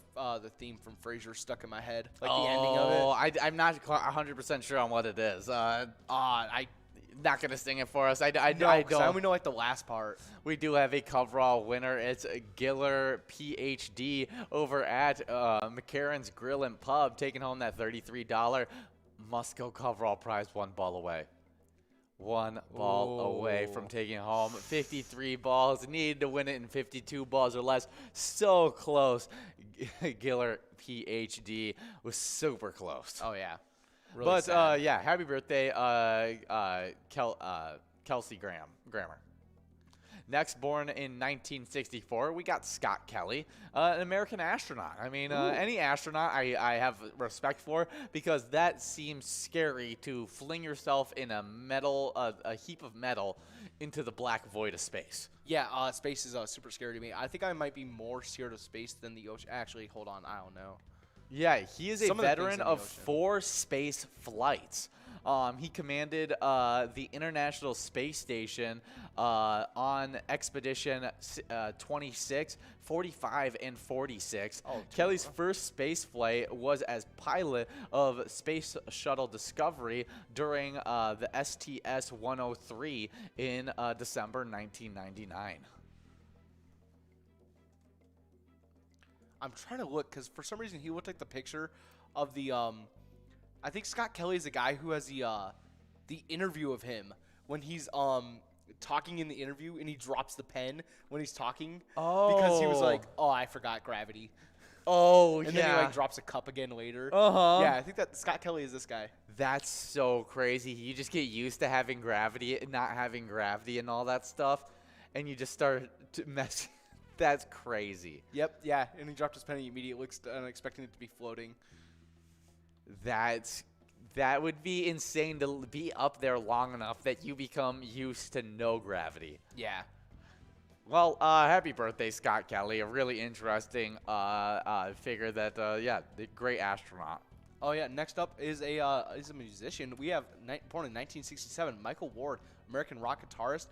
theme from Frasier stuck in my head, like the ending of it. I'm not 100% sure on what it is. I'm not gonna sing it for us. I I don't. only know like the last part. We do have a coverall winner. It's Giller PhD over at McCarran's Grill and Pub, taking home that $33 Musco coverall prize, one ball away. One ball away from taking home 53 balls. Needed to win it in 52 balls or less. So close. Giller PhD was super close. Oh, yeah. Really But, sad. yeah, happy birthday, Kelsey Grammer. Next, born in 1964, we got Scott Kelly, an American astronaut. I mean, any astronaut I have respect for, because that seems scary to fling yourself in a heap of metal into the black void of space. Yeah, space is super scary to me. I think I might be more scared of space than the ocean. Actually, hold on. I don't know. Yeah, he is a Some of the things veteran in the of ocean. 4 space flights. He commanded the International Space Station on Expedition 26, 45, and 46. Kelly's first space flight was as pilot of Space Shuttle Discovery during the STS-103 in December 1999. I'm trying to look because for some reason he looked like the picture of the I think Scott Kelly is the guy who has the interview of him when he's talking in the interview and he drops the pen when he's talking because he was like, oh, I forgot gravity. Oh, And then he like drops a cup again later. Yeah, I think that Scott Kelly is this guy. That's so crazy. You just get used to having gravity and not having gravity and all that stuff, and you just start to mess. That's crazy. Yep, yeah, and he dropped his pen and he immediately looks expecting it to be floating. That would be insane to be up there long enough that you become used to no gravity. Yeah. Well, happy birthday, Scott Kelly. A really interesting figure that, the great astronaut. Oh yeah. Next up is a musician. We have born in 1967, Michael Ward, American rock guitarist.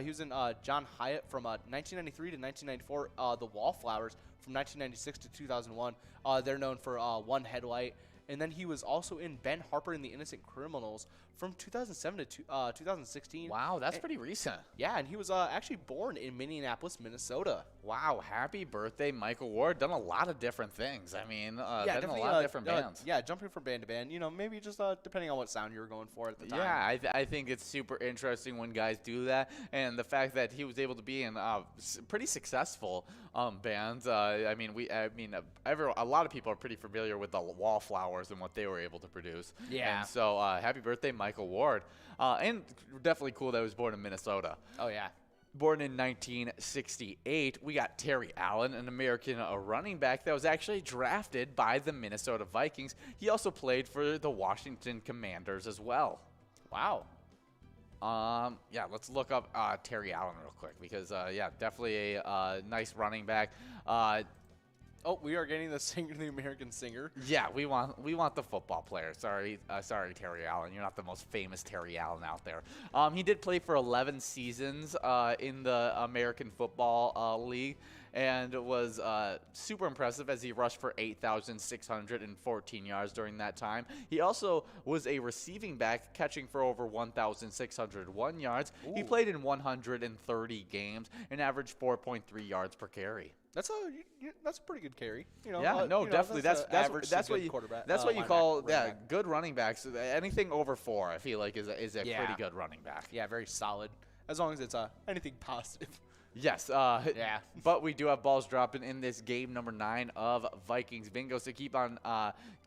He was in John Hyatt from 1993 to 1994. The Wallflowers from 1996 to 2001. They're known for One Headlight. And then he was also in Ben Harper and the Innocent Criminals from 2007 to 2016. Wow, that's pretty recent. Yeah, and he was actually born in Minneapolis, Minnesota. Wow, happy birthday, Michael Ward. Done a lot of different things. I mean, been in a definitely, lot of different bands. Yeah, jumping from band to band. You know, maybe just depending on what sound you were going for at the time. Yeah, I think it's super interesting when guys do that, and the fact that he was able to be in pretty successful bands. A lot of people are pretty familiar with the Wallflowers and what they were able to produce. Yeah. And so, happy birthday, Michael Ward, and definitely cool that he was born in Minnesota. Oh yeah. Born in 1968, we got Terry Allen, an American running back that was actually drafted by the Minnesota Vikings. He also played for the Washington Commanders as well. Wow. Let's look up Terry Allen real quick because, definitely a nice running back. Oh, we are getting the singer, the American singer. Yeah, we want the football player. Sorry, Terry Allen. You're not the most famous Terry Allen out there. He did play for 11 seasons in the American Football League, and was super impressive as he rushed for 8,614 yards during that time. He also was a receiving back, catching for over 1,601 yards. Ooh. He played in 130 games and averaged 4.3 yards per carry. That's a pretty good carry. Yeah, no, definitely. That's average. that's what you quarterback. that's what you call back. good running backs. Anything over 4, I feel like is a Yeah. pretty good running back. Yeah, very solid. As long as it's anything positive. Yes. Yeah. But we do have balls dropping in this game number 9 of Vikings Bingo. So keep on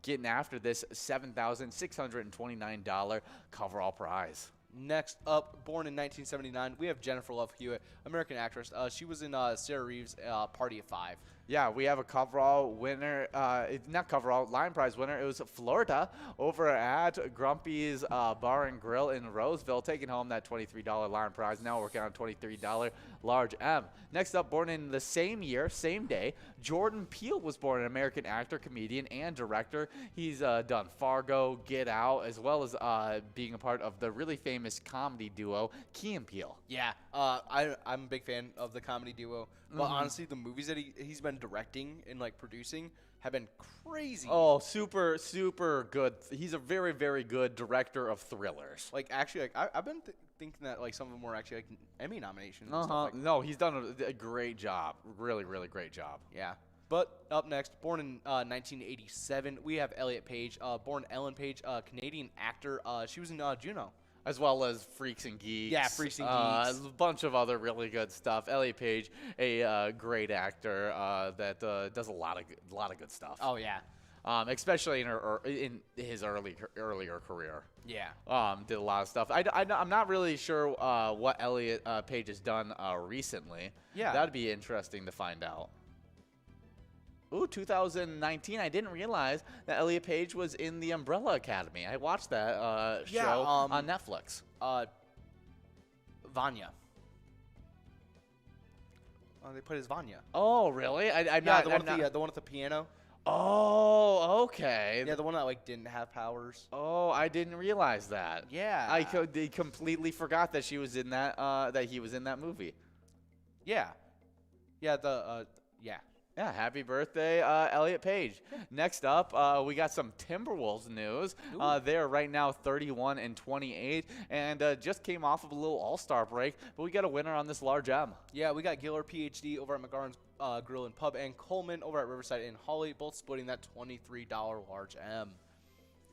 getting after this $7,629 coverall prize. Next up, born in 1979, we have Jennifer Love Hewitt, American actress. She was in Sarah Reeves' Party of Five. Yeah, we have a coverall winner, not coverall, line prize winner. It was Florida over at Grumpy's Bar and Grill in Roseville, taking home that $23 line prize. Now working on $23 large M. Next up, born in the same year, same day, Jordan Peele was born, an American actor, comedian, and director. He's done Fargo, Get Out, as well as being a part of the really famous comedy duo Key and Peele. Yeah, I'm a big fan of the comedy duo. But honestly, the movies that he's been directing and like producing have been crazy. Oh, super, super good. He's a very, very good director of thrillers. Like actually, like I've been thinking that like some of them were actually like Emmy nominations. And stuff like No, he's done a great job. Really, really great job. Yeah. But up next, born in 1987, we have Elliot Page, born Ellen Page, Canadian actor. She was in Juno. As well as Freaks and Geeks. Yeah, Freaks and Geeks. A bunch of other really good stuff. Elliot Page, a great actor that does a lot of good stuff. Oh yeah. Especially in his earlier career. Yeah. Did a lot of stuff. I'm not really sure what Elliot Page has done recently. Yeah. That'd be interesting to find out. Ooh, 2019. I didn't realize that Elliot Page was in the Umbrella Academy. I watched that show on Netflix. Vanya. They put as Vanya. Oh, really? The one with the piano. Oh, okay. Yeah, the one that like didn't have powers. Oh, I didn't realize that. Yeah. I completely forgot that she was in that. That he was in that movie. Yeah. Yeah. Yeah. Yeah, happy birthday, Elliot Page. Next up, we got some Timberwolves news. They're right now 31-28, and just came off of a little All-Star break, but we got a winner on this large M. Yeah, we got Giller, PhD, over at McGarren's Grill and Pub, and Coleman over at Riverside in Holly, both splitting that $23 large M.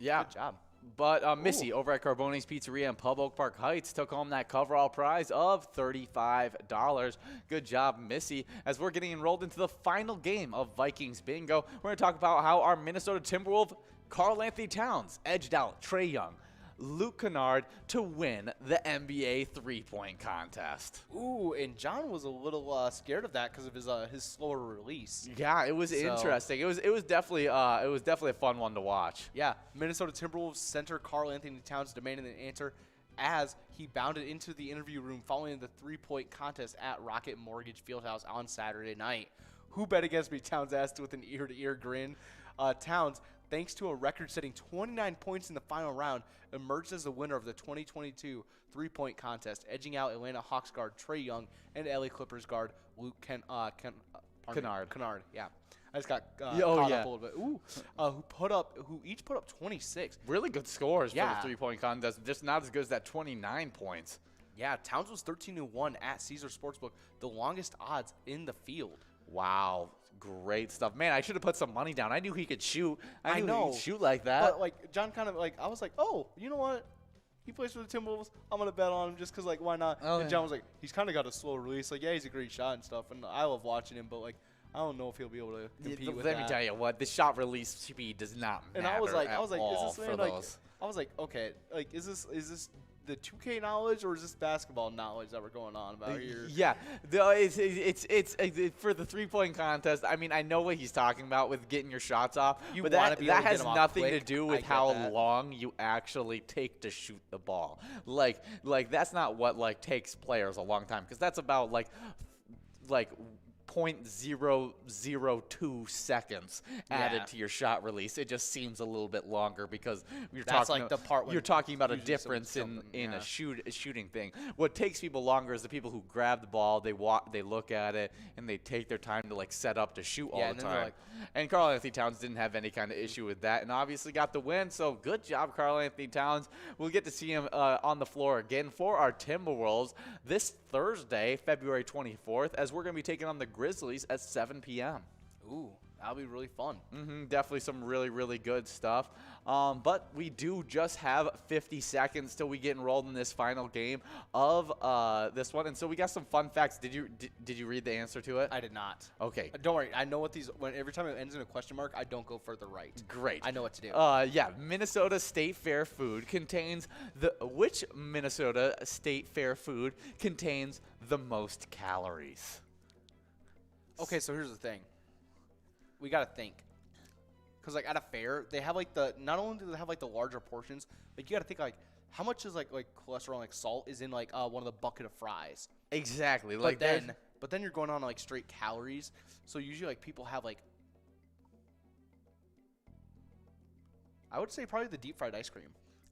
Yeah. Good job. But Missy over at Carbone's Pizzeria in Pub Oak Park Heights took home that coverall prize of $35. Good job, Missy. As we're getting enrolled into the final game of Vikings Bingo, we're going to talk about how our Minnesota Timberwolves, Karl Anthony Towns, edged out Trae Young, Luke Kennard to win the NBA three-point contest. Ooh, and John was a little scared of that because of his slower release. Yeah, it was interesting. It was definitely a fun one to watch. Yeah, Minnesota Timberwolves center Karl Anthony Towns demanded an answer as he bounded into the interview room following the three-point contest at Rocket Mortgage Fieldhouse on Saturday night. Who bet against me? Towns asked with an ear-to-ear grin. Towns, thanks to a record-setting 29 points in the final round, emerged as the winner of the 2022 three-point contest, edging out Atlanta Hawks guard Trae Young and LA Clippers guard Luke Kennard. Kennard, yeah. I just got caught up a little bit. Ooh, who each put up 26. Really good scores for the three-point contest. Just not as good as that 29 points. Yeah, Towns was 13-1 at Caesar Sportsbook, the longest odds in the field. Wow. Great stuff. Man, I should have put some money down. I knew he could shoot. I knew know. he could shoot like that. But, like, John kind of, like, I was like, oh, you know what? He plays for the Timberwolves. I'm going to bet on him just because, like, why not? Oh, and John was like, he's kind of got a slow release. Like, yeah, he's a great shot and stuff. And I love watching him. But, like, I don't know if he'll be able to compete with that. Let me tell you what. The shot release speed does not matter. And I was like, is this man, like, I was like, okay, like, is this the 2K knowledge or is this basketball knowledge that we're going on about here? Yeah, it's for the three-point contest. I mean, I know what he's talking about with getting your shots off, but that has nothing to do with how long you actually take to shoot the ball. Like that's not what like takes players a long time, because that's about like .002 seconds added to your shot release. It just seems a little bit longer because That's like the part when you're talking about a usually difference someone's in jumping, a shooting thing. What takes people longer is the people who grab the ball, they look at it, and they take their time to like set up to shoot all the time. And Karl Anthony Towns didn't have any kind of issue with that, and obviously got the win. So good job, Karl Anthony Towns. We'll get to see him on the floor again for our Timberwolves this Thursday, February 24th, as we're going to be taking on the Grizzlies at 7 p.m. Ooh, that'll be really fun. Definitely some really, really good stuff. But we do just have 50 seconds till we get enrolled in this final game of this one. And so we got some fun facts. Did you read the answer to it? I did not. Okay. Don't worry. I know what these. Every time it ends in a question mark, I don't go further right. Great. I know what to do. Yeah. Minnesota State Fair food contains which Minnesota State Fair food contains the most calories? Okay, so here's the thing. We gotta think. Because like at a fair, they have like not only do they have like the larger portions, like you gotta think like how much is like cholesterol and like salt is in like one of the bucket of fries. Exactly. But then you're going on like straight calories. So usually like people have like, I would say probably the deep fried ice cream.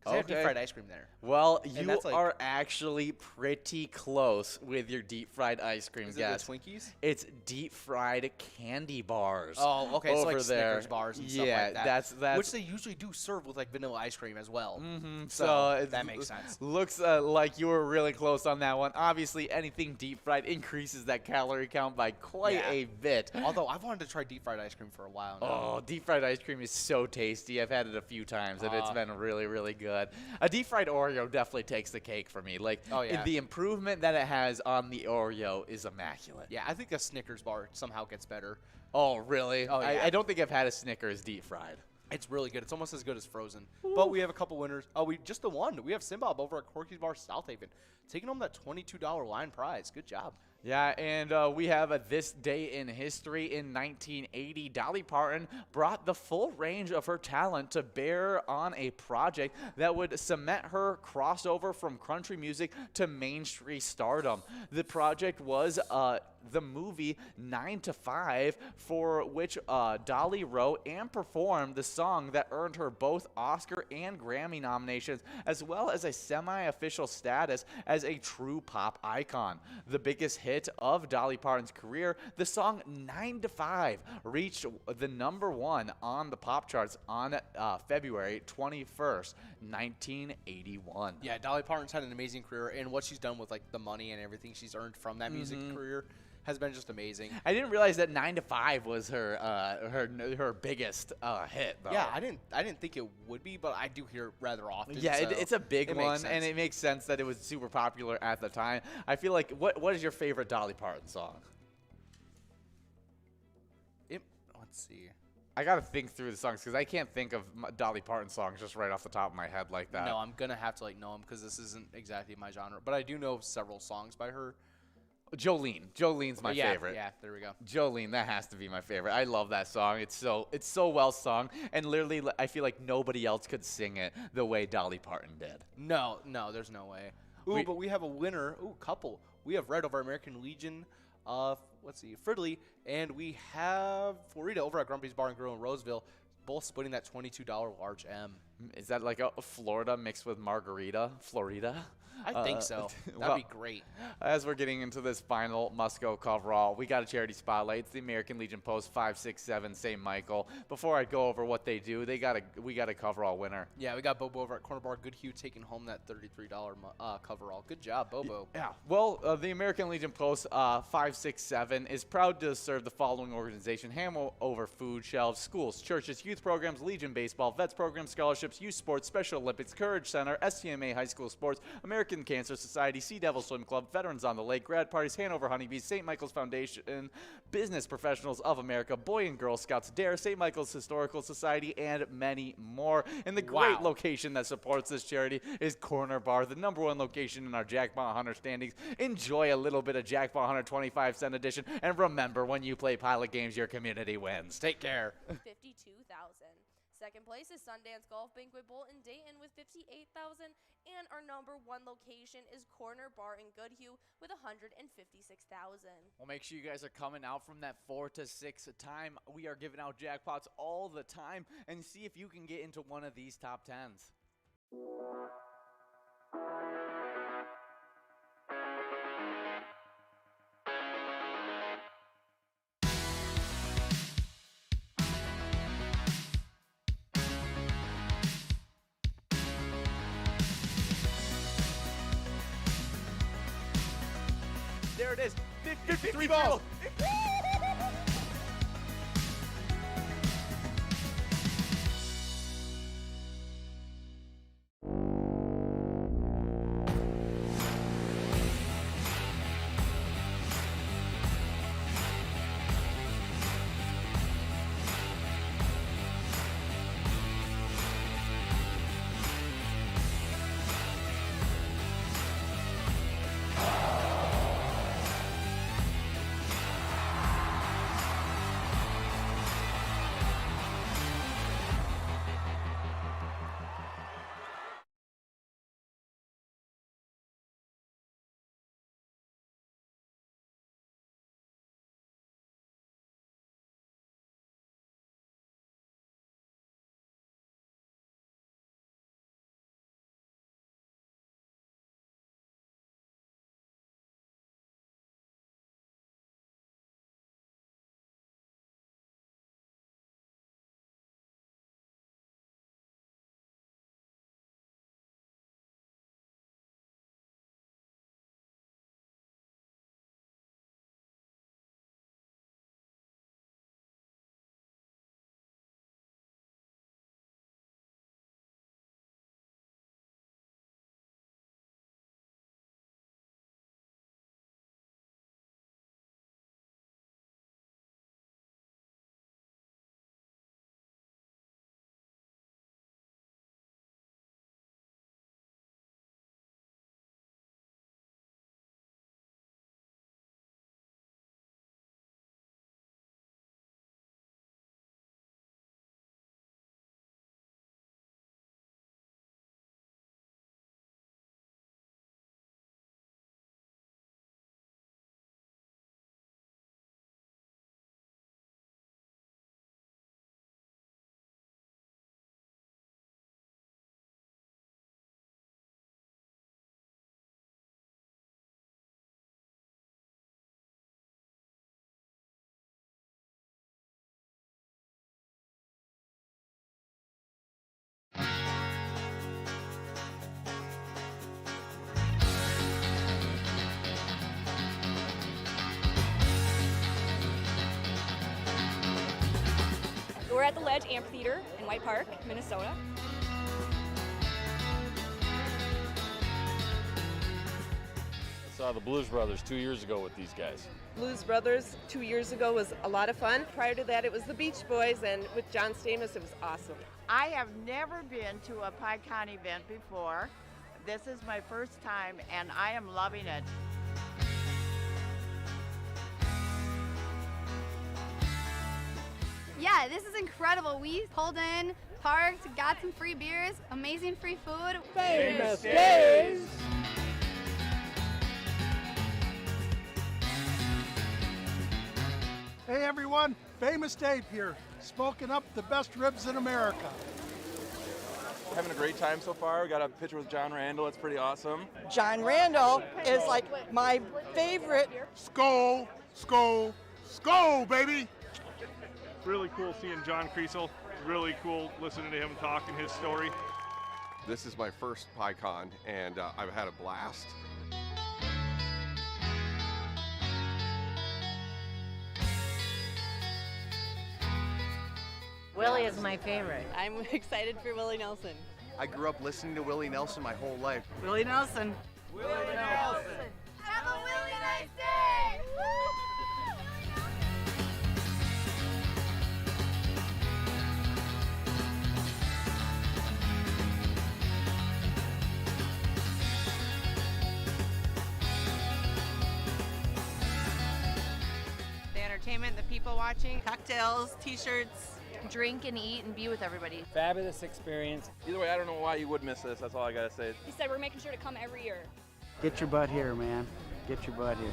They have deep fried ice cream there. Well, you are actually pretty close with your deep fried ice cream guess. Is it the Twinkies? It's deep fried candy bars. Oh, okay. Over So like there. Snickers bars and stuff like that. That's which they usually do serve with like vanilla ice cream as well. So that makes sense. Looks like you were really close on that one. Obviously, anything deep fried increases that calorie count by quite a bit. Although I've wanted to try deep fried ice cream for a while now. Oh, deep fried ice cream is so tasty. I've had it a few times, and it's been really, really good. A deep fried Oreo definitely takes the cake for me. Like, the improvement that it has on the Oreo is immaculate. Yeah, I think a Snickers bar somehow gets better. Oh, really? Oh, yeah. I don't think I've had a Snickers deep fried. It's really good. It's almost as good as frozen. Ooh. But we have a couple winners. Oh, we just the one. We have Simbob over at Corky's Bar South Haven, taking home that $22 line prize. Good job. Yeah, and we have this day in history. In 1980, Dolly Parton brought the full range of her talent to bear on a project that would cement her crossover from country music to mainstream stardom. The project was the movie 9 to 5, for which Dolly wrote and performed the song that earned her both Oscar and Grammy nominations, as well as a semi-official status as a true pop icon. The biggest hit of Dolly Parton's career, the song 9 to 5 reached the #1 on the pop charts on February 21st, 1981. Yeah, Dolly Parton's had an amazing career, and what she's done with like the money and everything she's earned from that music career has been just amazing. I didn't realize that 9 to 5 was her biggest hit, though. Yeah, I didn't think it would be, but I do hear it rather often. Yeah, so it's a big one, and it makes sense that it was super popular at the time. I feel like, what is your favorite Dolly Parton song? Let's see. I gotta think through the songs because I can't think of Dolly Parton songs just right off the top of my head like that. No, I'm gonna have to like know them because this isn't exactly my genre, but I do know several songs by her. Jolene. Jolene's my favorite. Yeah, there we go. Jolene, that has to be my favorite. I love that song. It's so well sung, and literally, I feel like nobody else could sing it the way Dolly Parton did. No, there's no way. Ooh, but we have a winner. Ooh, couple. We have Red over American Legion. Let's see, Fridley, and we have Florida over at Grumpy's Bar and Grill in Roseville, both splitting that $22 large M. Is that like a Florida mixed with margarita? Florida? I think so. That'd be great. As we're getting into this final must-go coverall, we got a charity spotlight. It's the American Legion Post 567 St. Michael. Before I go over what they do, we got a coverall winner. Yeah, we got Bobo over at Corner Bar Goodhue taking home that $33 coverall. Good job, Bobo. Yeah. Well, the American Legion Post 567 is proud to serve the following organization: Hanover Food Shelves, schools, churches, youth programs, Legion Baseball, Vets Program, scholarships, youth sports, Special Olympics, Courage Center, STMA High School Sports, American Cancer Society, Sea Devil Swim Club, Veterans on the Lake, grad parties, Hanover Honeybees, St. Michael's Foundation, Business Professionals of America, Boy and Girl Scouts, DARE, St. Michael's Historical Society, and many more. And the great location that supports this charity is Corner Bar, the #1 location in our Jackpot Hunter standings. Enjoy a little bit of Jackpot Hunter 25-cent edition, and remember, when you play Pilot games, your community wins. Take care. Second place is Sundance Golf Banquet Bowl in Dayton with $58,000, and our number 1 location is Corner Bar in Goodhue with $156,000. Well, make sure you guys are coming out from that 4 to 6 time. We are giving out jackpots all the time, and see if you can get into one of these top 10s. There it is, 53 balls. We're at the Ledge Amphitheater in White Park, Minnesota. I saw the Blues Brothers 2 years ago with these guys. Blues Brothers 2 years ago was a lot of fun. Prior to that, it was the Beach Boys, and with John Stamos, it was awesome. I have never been to a PyCon event before. This is my first time, and I am loving it. Yeah, this is incredible. We pulled in, parked, got some free beers, amazing free food. Famous days! Hey everyone, Famous Dave here, smoking up the best ribs in America. Having a great time so far. We got a picture with John Randall. It's pretty awesome. John Randall is like my favorite. Skol, skol, skol, baby! Really cool seeing John Kriesel. Really cool listening to him talk and his story. This is my first PyCon, and I've had a blast. Willie is my favorite. I'm excited for Willie Nelson. I grew up listening to Willie Nelson my whole life. Willie Nelson. Willie Nelson! Have a really nice day! The entertainment, the people watching, cocktails, t-shirts, drink and eat and be with everybody. Fabulous experience. Either way, I don't know why you would miss this. That's all I gotta say. He said we're making sure to come every year. Get your butt here, man. Get your butt here.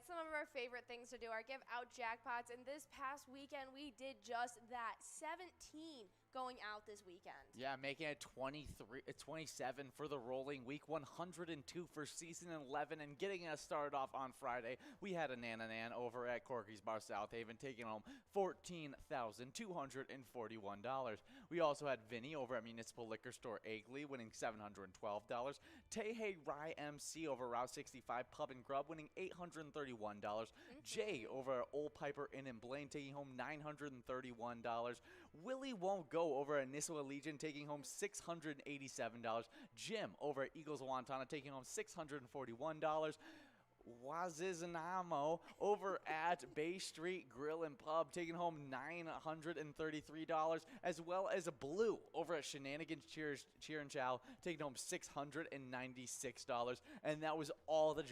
Some of our favorite things to do are give out jackpots, and this past weekend we did just that. 17 going out this weekend. Yeah, making it 27 for the rolling week, 102 for season 11, and getting us started off on Friday, we had a Nananan over at Corky's Bar South Haven taking home $14,241. We also had Vinny over at Municipal Liquor Store Agley winning $712. Tehe Rye MC over Route 65 Pub and Grub winning $831. Jay over at Old Piper Inn and Blaine taking home $931. Willie Won't Go over at Nisswa Legion taking home $687. Jim over at Eagles of Wantana taking home $641. Waziznamo over at Bay Street Grill and Pub, taking home $933, as well as a Blue over at Shenanigans Cheer and Chow, taking home $696. And that was all the